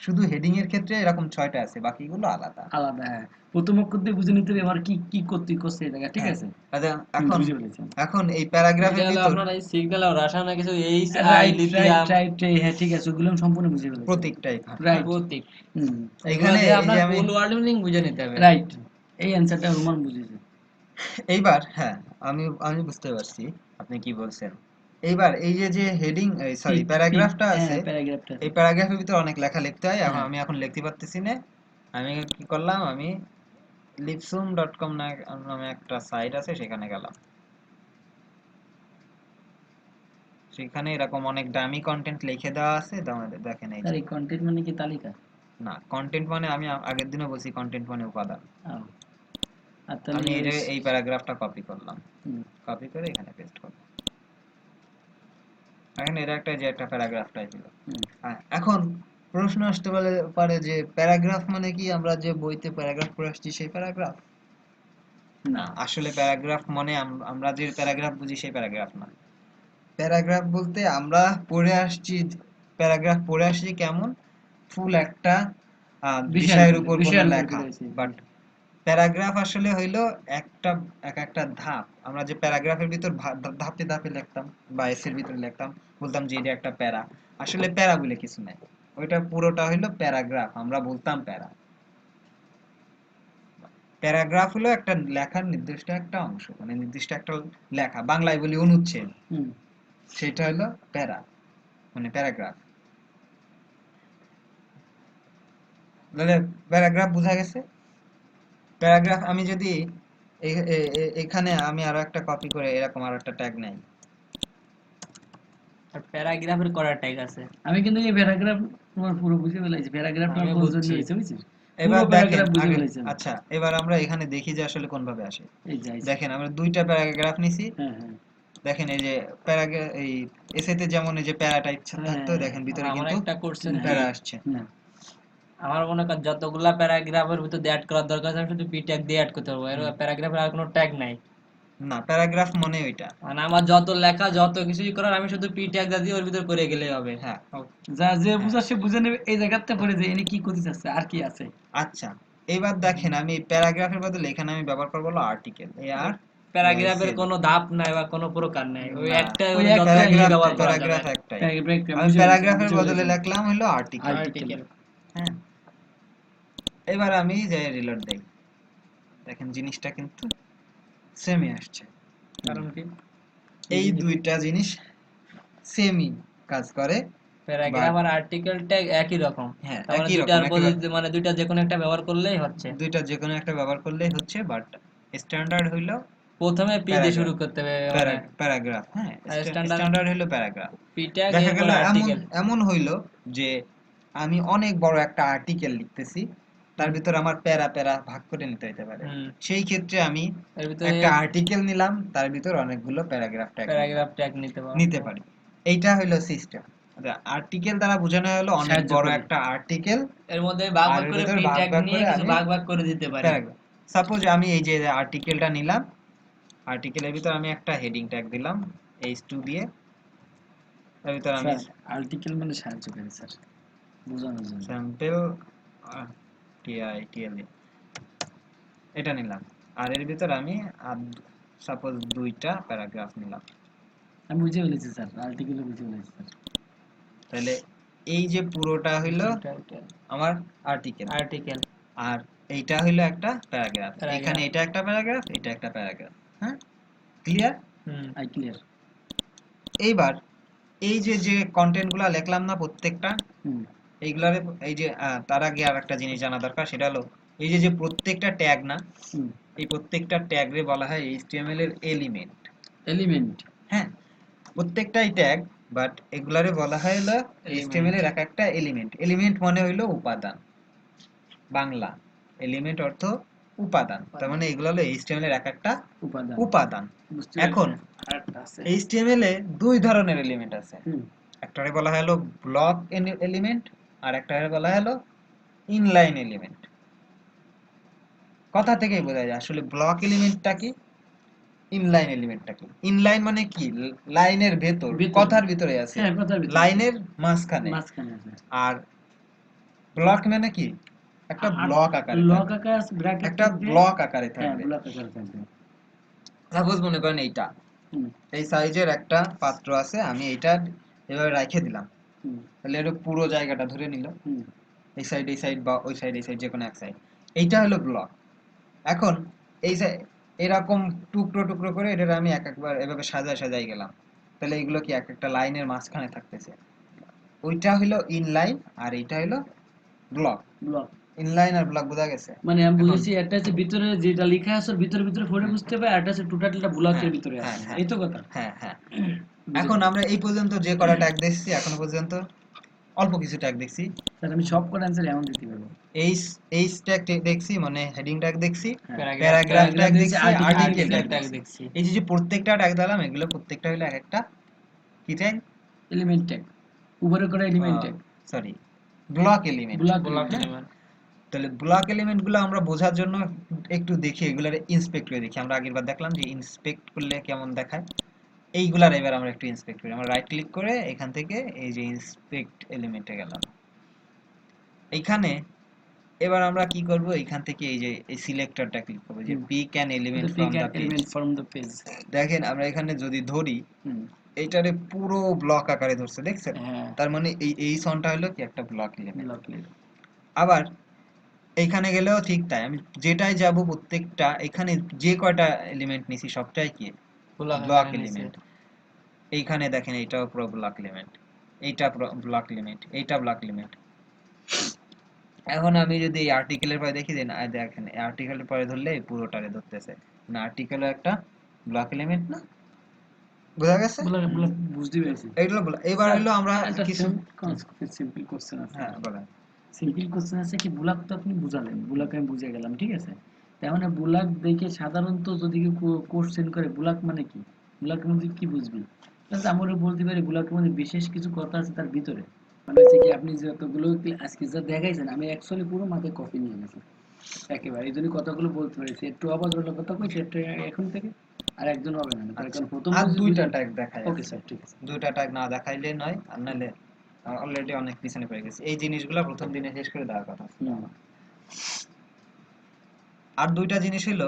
শুধু হেডিং এর ক্ষেত্রে এরকম 6টা আছে, বাকিগুলো আলাদা। আলাদা, হ্যাঁ প্রথম অক্ষর দিয়ে বুঝে নিতে হবে এবার কি কি করতে করছে এই জায়গা, ঠিক হ্যাঁ আছে আচ্ছা, এখন বুঝে ফেলেছেন। এখন এই এটা প্যারাগ্রাফের হলো ভিতর আপনার এই সিগন্যাল আর রাসায়নিক কিছু H I right right lithium right, হ্যাঁ ঠিক আছে, ওগুলো আমি সম্পূর্ণ বুঝে ফেলেছি। প্রতীকটাই রাইট, প্রতীক, এগুলো এখানে দিয়ে এই আপনার যে আমি ফুল ওয়ার্ড মিনিং বুঝে নিতে হবে। রাইট, এই অ্যানসারটা রোমান বুঝেছে। এইবার হ্যাঁ, আমি আমি বুঝতে পারছি আপনি কি বলছেন। এইবার এই যে যে হেডিং, সরি প্যারাগ্রাফটা আছে, প্যারাগ্রাফটা এই প্যারাগ্রাফের ভিতর অনেক লেখা লিখতে হয়, এখন হ্যাঁ আমি এখন লিখতে পারতেছি না। আমি কি করলাম, আমি lipsum.com নামে একটা সাইট আছে, সেখানে গেলাম। সেখানে এরকম অনেক দামি কন্টেন্ট লিখে দেওয়া আছে, দেখেন এই স্যার যে। এই কন্টেন্ট মানে কি তালিকা? না, কন্টেন্ট মানে আমি আগের দিনও বলছি কন্টেন্ট মানে উপাদান। ও, আর তাহলে আমি এই প্যারাগ্রাফটা কপি করলাম, হুম, কপি করে এখানে পেস্ট করলাম। এখন এটা একটা যে একটা প্যারাগ্রাফ টাইপের। হুম, এখন প্রশ্ন আসতে পারে যে প্যারাগ্রাফ মানে কি আমরা যে বইতে প্যারাগ্রাফ পড়ে আসছি সেই প্যারাগ্রাফ? না, না আসলে প্যারাগ্রাফ মানে আমরা যে প্যারাগ্রাফ বুঝি সেই প্যারাগ্রাফ না। প্যারাগ্রাফ বলতে আমরা পড়ে আসছি, প্যারাগ্রাফ পড়ে আসছি কেমন, ফুল একটা বিষয়ের উপর কোনো লেখা। বাট প্যারাগ্রাফ আসলে হইলো একটা এক একটা ধাপ। আমরা যে প্যারাগ্রাফের ভিতর ধাপে ধাপে লিখতাম বা এসের ভিতর লিখতাম, বলতাম যে এটা একটা প্যারা, আসলে প্যারা বলে কিছু নাই, ওইটা পুরোটা হইলো প্যারাগ্রাফ, আমরা বলতাম প্যারা। প্যারাগ্রাফ হলো একটা লেখার নির্দিষ্ট একটা অংশ, মানে নির্দিষ্ট একটা লেখা, বাংলায় বলি অনুচ্ছেদ, সেটা হলো প্যারা, মানে প্যারাগ্রাফ। তাহলে প্যারাগ্রাফ বোঝা গেছে। প্যারাগ্রাফ আমি যদি এখানে আমি আরো একটা কপি করে এরকম আরো একটা ট্যাগ নেই, আর প্যারাগ্রাফের করার ট্যাগ আছে। আমি কিন্তু এই প্যারাগ্রাফ তোমার পুরো বুঝে ফেলেছি, প্যারাগ্রাফটা আমি প্রয়োজন বুঝছি। হয়েছে বুঝছিস, এবার পুরো দেখেন প্যারাগ্রাফ বুঝে আগে, ফেলেছি। আচ্ছা এবার আমরা এখানে দেখি যে আসলে কোন ভাবে আসে। এই যাই, দেখেন আমরা দুইটা প্যারাগ্রাফ নিছি, হ্যাঁ হ্যাঁ দেখেন এই যে প্যারাগ্রাফ, এই এসেতে যেমন এই যে প্যারা টাইপ থাকতো, হ্যাঁ, দেখেন ভিতরে আমরা কিন্তু একটা কোশ্চেন কি, প্যারা আসছে। হ্যাঁ আমার মনে কর যতগুলা প্যারাগ্রাফের ভিতর অ্যাড করার দরকার আছে আমি শুধু পি ট্যাগ দিয়ে অ্যাড করতে পারবো, এর প্যারাগ্রাফের আর কোনো ট্যাগ নাই। না, প্যারাগ্রাফ মানে ওইটা। মানে আমার যত লেখা যত কিছুই করার আমি শুধু পি ট্যাগ দিয়ে ওর ভিতর করে গেলেই হবে। হ্যাঁ যা যে হ্যাঁ। বুঝা সে বুঝে নেবে, এই জায়গাতে পড়ে যে এনে কি করতে চাচ্ছে আর কি আছে। আচ্ছা, এবার দেখেন আমি প্যারাগ্রাফের বদলে এখানে আমি ব্যবহার করবো হলো আর্টিকেল, আর প্যারাগ্রাফের কোনো ধাপ নাই বা কোনো প্রকার নাই, ওই না, একটাই ওই মানে যত একটাই ইজি ব্যবহার করা যাবে। প্যারাগ্রাফ একটাই। প্যারাগ্রাফ আমি বুঝে প্যারাগ্রাফের বুঝে বদলে ফেলেছি। লিখলাম হলো আর্টিকেল। আর্টিকেল। হ্যাঁ, এবার আমি যে রিলোড দেই, দেখেন জিনিসটা কিন্তু সেমই আসছে, কারণ কি এই দুইটা জিনিস সেমই কাজ করে। প্যারাগ্রাফ আর আর্টিকেল ট্যাগ একই রকম, হ্যাঁ তার মানে একই রকম, দুইটার মানে দুইটা যে কোনো একটা ব্যবহার করলেই হচ্ছে। দুইটা যে কোনো একটা ব্যবহার করলেই হচ্ছে, বাট স্ট্যান্ডার্ড হইলো প্রথমে পি দিয়ে শুরু করতে হবে, মানে প্যারাগ্রাফ। হ্যাঁ, আর স্ট্যান্ডার্ড স্ট্যান্ডার্ড হইলো প্যারাগ্রাফ। পি ট্যাগ দেখা এরপর গেল এমন আর্টিকেল। এমন হইলো যে আমি অনেক বড় একটা আর্টিকেল লিখতেছি, তার ভিতর আমার প্যারা প্যারা ভাগ করে নিতে হইতে পারে, সেই ক্ষেত্রে আমি এর ভিতরে একটা আর্টিকেল নিলাম, তার ভিতর অনেকগুলো প্যারাগ্রাফ প্যারাগ্রাফ ট্যাগ নিতে পারি। এইটা হইলো সিস্টেম। আর্টিকেল দ্বারা বোঝানো হলো অনেক সাহায্য বড় করে। একটা আর্টিকেল, এর মধ্যে ভাগ আর ভাগ এর করে ভিতর পি ভাগ ট্যাগ ভাগ নিয়ে করে কিছু আমি ভাগ ভাগ করে দিতে পারি। প্যারাগ্রাফ। সাপোজ আমি এই যে আর্টিকেলটা নিলাম, আর্টিকেলের ভিতর আমি একটা হেডিং ট্যাগ দিলাম h2 দিয়ে, এর ভিতর আমি স্যার আর্টিকেল মানে সাহায্য করে স্যার বোঝানোর জন্য। স্যাম্পল টিআইটিএল এটা নিলাম, আর এর ভিতর আমি সাপোজ দুইটা প্যারাগ্রাফ নিলাম। আমি বুঝে ফেলেছি স্যার, আর্টিকেল বুঝে ফেলেছি স্যার। তাহলে এই যে পুরোটা হইলো আমার আর্টিকেল, আর্টিকেল আর এইটা হইলো একটা প্যারাগ্রাফ। এখানে এটা একটা প্যারাগ্রাফ, এটা একটা প্যারাগ্রাফ। হ্যাঁ, ক্লিয়ার? I clear. এইবার এই যে যে কন্টেন্টগুলো লিখলাম না প্রত্যেকটা, এইগুলারে এই যে তার আগে আর একটা জিনিস জানা দরকার, সেটা হলো এই যে যে প্রত্যেকটা ট্যাগ না, এই প্রত্যেকটা ট্যাগরে বলা হয় HTML এর এলিমেন্ট। এলিমেন্ট, হ্যাঁ, প্রত্যেকটাই ট্যাগ, বাট এগুলারে বলা হয় হলো HTML এর এক একটা এলিমেন্ট। এলিমেন্ট মানে হইলো উপাদান। বাংলা, এলিমেন্ট অর্থ উপাদান, তার মানে এগুলো হলো এইচটিএমএল এর এক একটা উপাদান। উপাদান। বুঝতে এখন আরেকটা আছে। এইচটিএমএল এ দুই ধরনের এলিমেন্ট আছে, হুম, একটারে বলা হলো ব্লক এলিমেন্ট আর একটারে বলা হলো ইনলাইন এলিমেন্ট। কথা থেকেই বোঝা যায় আসলে ব্লক এলিমেন্টটা কি, ইনলাইন এলিমেন্টটা কি। ইনলাইন মানে কি, লাইনের ভেতর, ভিতরে। কথার ভিতরে আছে, হ্যাঁ, কথার ভিতরে। লাইনের মাঝখানে। মাঝখানে আছে। আর ব্লক মানে কি, একটা ব্লক আকারে লক থাকবে, আকার ব্র্যাকেট একটা ব্লক আকারে হ্যাঁ, থাকবে। ব্লক আকারে থাকবে। সাপোজ মনে করেন এইটা, হুম, এই সাইজের একটা পাত্র আছে, আমি এইটা এভাবে রেখে দিলাম, হুম, তাহলে এটা পুরো জায়গাটা ধরে নিল, হুম, এই সাইড বা ওই সাইড এই সাইড যে কোনো এক সাইড, এইটা হলো ব্লক। এখন এই এরকম টুকরো টুকরো করে এটা আমি এক একবার এভাবে সাজায় সাজাই গেলাম, তাহলে এগুলো কি এক একটা লাইনের মাঝখানে থাকতেছে, ওইটা হলো ইনলাইন আর এইটা হলো ব্লক। ব্লক। ইনলাইন আর ব্লক বোঝা গেছে? মানে আমি এখন বুঝেছি, একটা হচ্ছে ভিতরে যেটা লেখা আছে ওর ভিতরে ভিতরে পড়ে বুঝতে হবে, আর একটা হচ্ছে টোটালটা ব্লকের হ্যাঁ ভিতরে হ্যাঁ আছে, হ্যাঁ এই তো কথা। হ্যাঁ হ্যাঁ। বুঝে এখন গেছি। আমরা এই পর্যন্ত যে কটা ট্যাগ দেখছি, এখনো পর্যন্ত অল্প কিছু ট্যাগ দেখছি। স্যার আমি সব কোড অ্যান্সার এমন দিতে পারবো। এইচ এইচ ট্যাগ দেখছি, মানে হেডিং ট্যাগ দেখছি, হ্যাঁ। প্যারাগ্রাফ ট্যাগ দেখছি, দেখছি, article আর্টিকেল দেখছি, ট্যাগ দেখছি। এই যে যে প্রত্যেকটা ট্যাগ দিলাম, এগুলো প্রত্যেকটা হলো এক একটা কি ট্যাগ, এলিমেন্ট ট্যাগ, উপরে করে element tag, sorry block element. Block element. তাহলে ব্লক এলিমেন্ট গুলো আমরা বোঝার জন্য একটু দেখি, এগুলার ইন্সপেক্ট করে দেখি। আমরা আগের বার দেখলাম যে ইন্সপেক্ট করলে কেমন দেখায়, এইগুলার এবার আমরা একটু ইন্সপেক্ট করি। আমরা রাইট ক্লিক করে এখান থেকে এই যে ইন্সপেক্ট এলিমেন্টে গেলাম, এইখানে এবার আমরা কি করব, এখান থেকে এই যে এই সিলেক্টরটা ক্লিক করব, যে pick an element from the page. দেখেন আমরা এখানে যদি ধরি, এইটারে পুরো ব্লক আকারে ধরছে, দেখছেন? তার মানে এই সনটা হলো কি একটা ব্লক এলিমেন্ট। আবার এইখানে গেলেও ঠিক তাই, আমি যেটাই যাব প্রত্যেকটা এখানে যে কয়টা এলিমেন্ট নিছি সবটাই কি ব্লক এলিমেন্ট। এইখানে দেখেন এইটাও পুরো ব্লক এলিমেন্ট, এইটা ব্লক এলিমেন্ট, এইটা ব্লক এলিমেন্ট। এখন আমি যদি এই আর্টিকেলের পরে দেখি, দেন দেখেন এই আর্টিকেলের পরে ধরলে এই পুরোটারে ধরতেছে, না আর্টিকেলও একটা ব্লক এলিমেন্ট না? বোঝা গেছে? বুঝতে পেরেছি। এইগুলো এবার হলো আমরা কিছু সিম্পল কোশ্চেন আছে। হ্যাঁ বলেন। সিম্পল কোশ্চেন আছে কি, ব্লক তো আপনি বুঝালেন, ব্লক আমি বুঝে গেলাম, ঠিক আছে। তার মানে ব্লক দেখে সাধারণত যদি কেউ কোশ্চেন করে ব্লক মানে কি, ব্লকের মধ্যে কি বুঝবি, তাহলে আমরা বলতে পারি ব্লকের মধ্যে বিশেষ কিছু কথা আছে তার ভিতরে। মানে হচ্ছে কি, আপনি যতগুলো আজকে যা দেখাইছেন আমি অ্যাকচুয়ালি পুরো মাথায় কপি নিয়ে গেছি একেবারে, এই জন্য কথাগুলো বলতে পারছি। একটু অবাজ হলো কথা কই সেটা এখন থেকে আর একজন হবে না, তার কারণ প্রথম আর দুইটা ট্যাগ দেখাই। ওকে স্যার, ঠিক আছে। দুইটা ট্যাগ না দেখাইলে নয়, আর নাহলে অলরেডি অনেক পিছনে পড়ে গেছে। এই জিনিসগুলো প্রথম দিনে শেষ করে দেওয়ার কথা। আর দুইটা জিনিস হলো,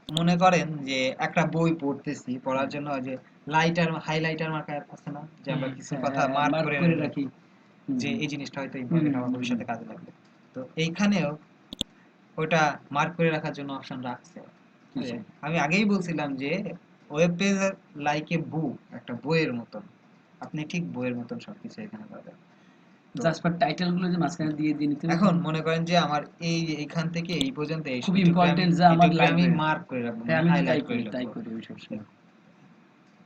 মনে করেন যে একটা বই পড়তেছি, পড়ার জন্য যে লাইটার হাইলাইটার মার্কার আছে না, যে আমরা কিছু কথা মার্ক করে রাখি যে এই জিনিসটা হয়তো ইম্পর্টেন্ট, আমার ভবিষ্যতে কাজে লাগবে। তো এইখানেও ওটা মার্ক করে রাখার জন্য অপশন রাখছে। আমি আগেই বলছিলাম যে ওয়েব পেজ লাইক এ বুক, একটা বইয়ের মতন, আপনি ঠিক বইয়ের মতন সবকিছু এখানে পাবেন। জাস্ট ফর টাইটেল গুলো যে মাঝখানে দিয়ে নিতে হবে। এখন মনে করেন যে আমার এইখান থেকে এই পর্যন্ত এই খুব ইম্পর্টেন্ট যে আমার আমি মার্ক করে রাখবো, আমি হাইলাইট করে তাই রাখবো। করি সব সময়।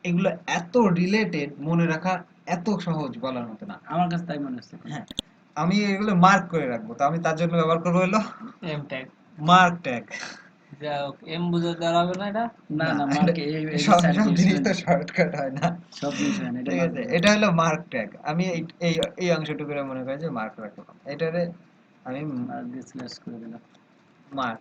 এগুলো এত রিলেটেড, মনে রাখা এত সহজ বলার মতো না, আমার কাছে তাই মনে হচ্ছে। হ্যাঁ, আমি এগুলো মার্ক করে রাখবো, তো আমি তার জন্য ব্যবহার করবো হলো এম ট্যাগ, মার্ক ট্যাগ। যাই হোক, এম বুঝে দাঁড়াবে না এটা, না মার্ক এই সব জিনিস তো শর্টকাট হয় না, সব জিনিস হয় না, ঠিক আছে? এটা হলো মার্ক ট্যাগ। আমি এই এই অংশটুকু মনে করেন যে মার্ক রাখলাম, এটারে আমি মার্ক দিয়ে স্ল্যাশ করে দিলাম, মার্ক।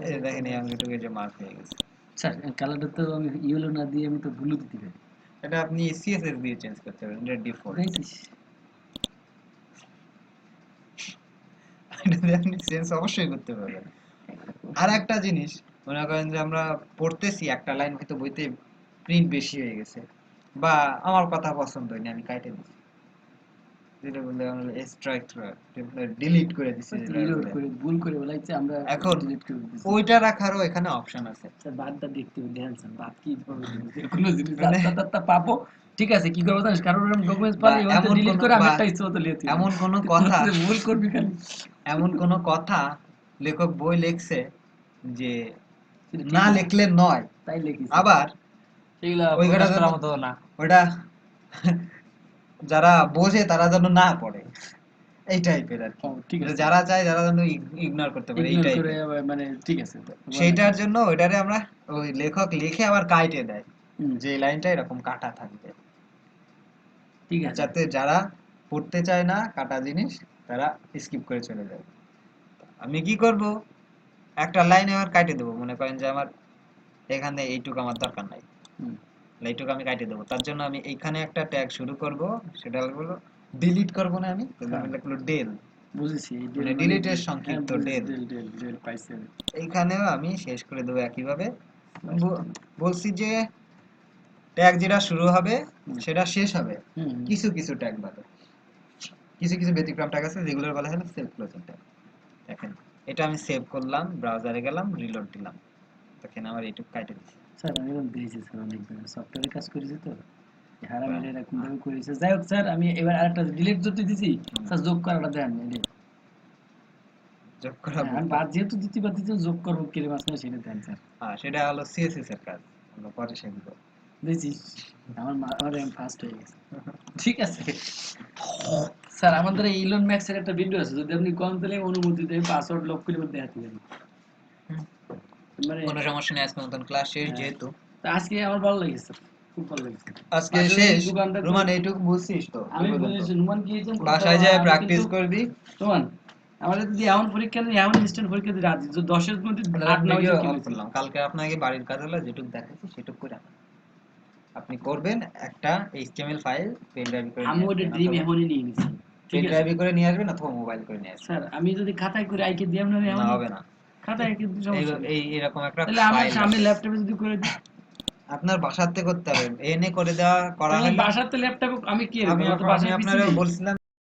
এই দেখেন এই অংশটুকু যে মার্ক হয়ে গেছে। স্যার কালারটা তো আমি ইয়েলো না দিয়ে আমি তো ব্লু দিতে পারি। এটা আপনি সিএসএস দিয়ে চেঞ্জ করতে পারেন, এটা ডিফল্ট। এটা দিয়ে আপনি চেঞ্জ অবশ্যই করতে পারবেন। আর একটা জিনিস, মনে করেন যে আমরা পড়তেছি একটা লাইন হয়তো বইতে প্রিন্ট বেশি হয়ে গেছে, বা আমার কথা পছন্দ হয়নি, আমি কাটে দিচ্ছি, যেটা বললে আমরা স্ট্রাইক ডিলিট করে দিচ্ছি, ভুল করে বলাইছে আমরা এখন ডিলিট করে দিচ্ছি। ওইটা রাখারও এখানে অপশন আছে। স্যার বাদটা দেখতে হবে, ধ্যান স্যার বাদ কি কোনো জিনিস আত্মা পাবো, ঠিক আছে, কি করব জানিস, কারণ এরকম ডকুমেন্টস পালে ওইটা ডিলিট করে আমি একটা ইচ্ছা মতো লিখতে এমন কোন কথা ভুল করবি খালি, এমন কোন কথা লেখক বই লিখছে যে না লিখলে নয়, তাই লিখিস, আবার এগুলা প্রকাশ করার মতো না, ওটা যারা বোঝে তারা যেন না পড়ে, এই টাইপের আর কি। ও, ঠিক আছে। যারা চায় যারা যেন ইগনোর করতে পারে, এই ইগনোর করে টাইপের। আবার মানে ঠিক আছে তো। সেইটার জন্য ওইটারে আমরা ওই লেখক লিখে আবার কাইটে দেয় হুম, যে এই লাইনটা এরকম কাটা থাকবে, ঠিক আছে। যাতে যারা পড়তে চায় না কাটা জিনিস তারা স্কিপ করে চলে যায়। আমি কি করব, একটা লাইন আমার কাটে দেবো, মনে করেন যে আমার এখানে এইটুকু আমার দরকার নাই, হুম, এইটুকু আমি কাটে দেবো। তার জন্য আমি এইখানে একটা ট্যাগ শুরু করব, সেটা হলো ডিলিট করব না আমি, তাহলে আমি লিখলো ডেল, বুঝেছি। এই মানে ডেল ডিলিটের হ্যাঁ, সংক্ষিপ্ত বুঝেছি, ডেল। ডেল ডেল ডেল পাইছি আমি। এইখানেও আমি শেষ করে দেবো একইভাবে। বাস। বলছি যে ট্যাগ যেটা শুরু হবে হুম, সেটা শেষ হবে হুম, কিছু কিছু ট্যাগ বাদে, কিছু কিছু ব্যতিক্রম ট্যাগ আছে যেগুলোর বলা হয় সেলফ ক্লোজিং ট্যাগ। দেখেন এটা আমি সেভ করলাম, ব্রাউজারে গেলাম, রিলোড দিলাম, দেখেন আমার এইটুকু কাটে দিচ্ছে। স্যার আমি এরকম দিয়েছি স্যার, অনেকবার সফটওয়্যারে কাজ করেছি তো, হারামিরা এরকম ভাবে করেছে। যাই হোক স্যার, আমি এবার আরেকটা ডিলিট করতে দিছি স্যার, যোগ করাটা দেন না। যোগ করা হ্যাঁ, আমি বাদ যেহেতু দিতে পারছি তো যোগ করবো কিরে মাঝখানে, সেটা দেন স্যার। হ্যাঁ, সেটা হলো সিএসএস এর কাজ, আমরা পরে শিখবো। বুঝেছিস, আমার ফার্স্ট হয়ে গেছে। ঠিক আছে স্যার, আমাদের ইলন ম্যাক্সের একটা ভিডিও আছে, যদি আপনি কোন তাহলে অনুমতি দেন পাসওয়ার্ড লক করে দেখাতে পারেন। মানে কোনো সমস্যা নেই, আজকে মতন ক্লাস শেষ হ্যাঁ, যেহেতু। তা আজকে আমার ভালো লেগেছে, খুব ভালো লেগেছে। আজকে পাশে শেষ। যে দোকানটা রোমান এইটুকু বুঝছিস তো? আমি এই পর্যন্ত। বুঝেছি, নুমান কি হয়েছে বাসায় যায় আমি প্র্যাকটিস কিন্তু করবি। নুমান, আমাদের যদি এমন পরীক্ষা নেই, এমন ইনস্ট্যান্ট পরীক্ষা দিই রাত 10-এর মধ্যে 8 না ভিডিও হয়েছে কি অফ হয়েছে। করলাম, কালকে আপনাকে বাড়ির কাজ হলো যেটুকু দেখাচ্ছি সেটুকু করে আনবেন। আপনি করবেন একটা এইচটিএমএল ফাইল পেন ড্রাইভ করে আমি নিয়ে ওটা আসবেন, ড্রিম অথবা এমনই নিয়ে নিছি। পেন ঠিক আছে ড্রাইভ করে নিয়ে আসবেন অথবা মোবাইল করে নিয়ে আসবেন। স্যার, আমি যদি খাতায় করে আইকে দিই আপনার না, এমন হবে না। খাতায় আইকে দিই সমস্যা নেই। এই এরকম একটা তাহলে আমার ফাইল সামনে লাগবে, ল্যাপটপে যদি করে দিই, আপনার বাসাতে করতে হবে, এনে করে দেওয়া করা তাহলে হলো। বাসাতে ল্যাপটপে আমি কি এরকম, আমার তো আমি বাসার পিসি আপনারে নেই। বলছিলাম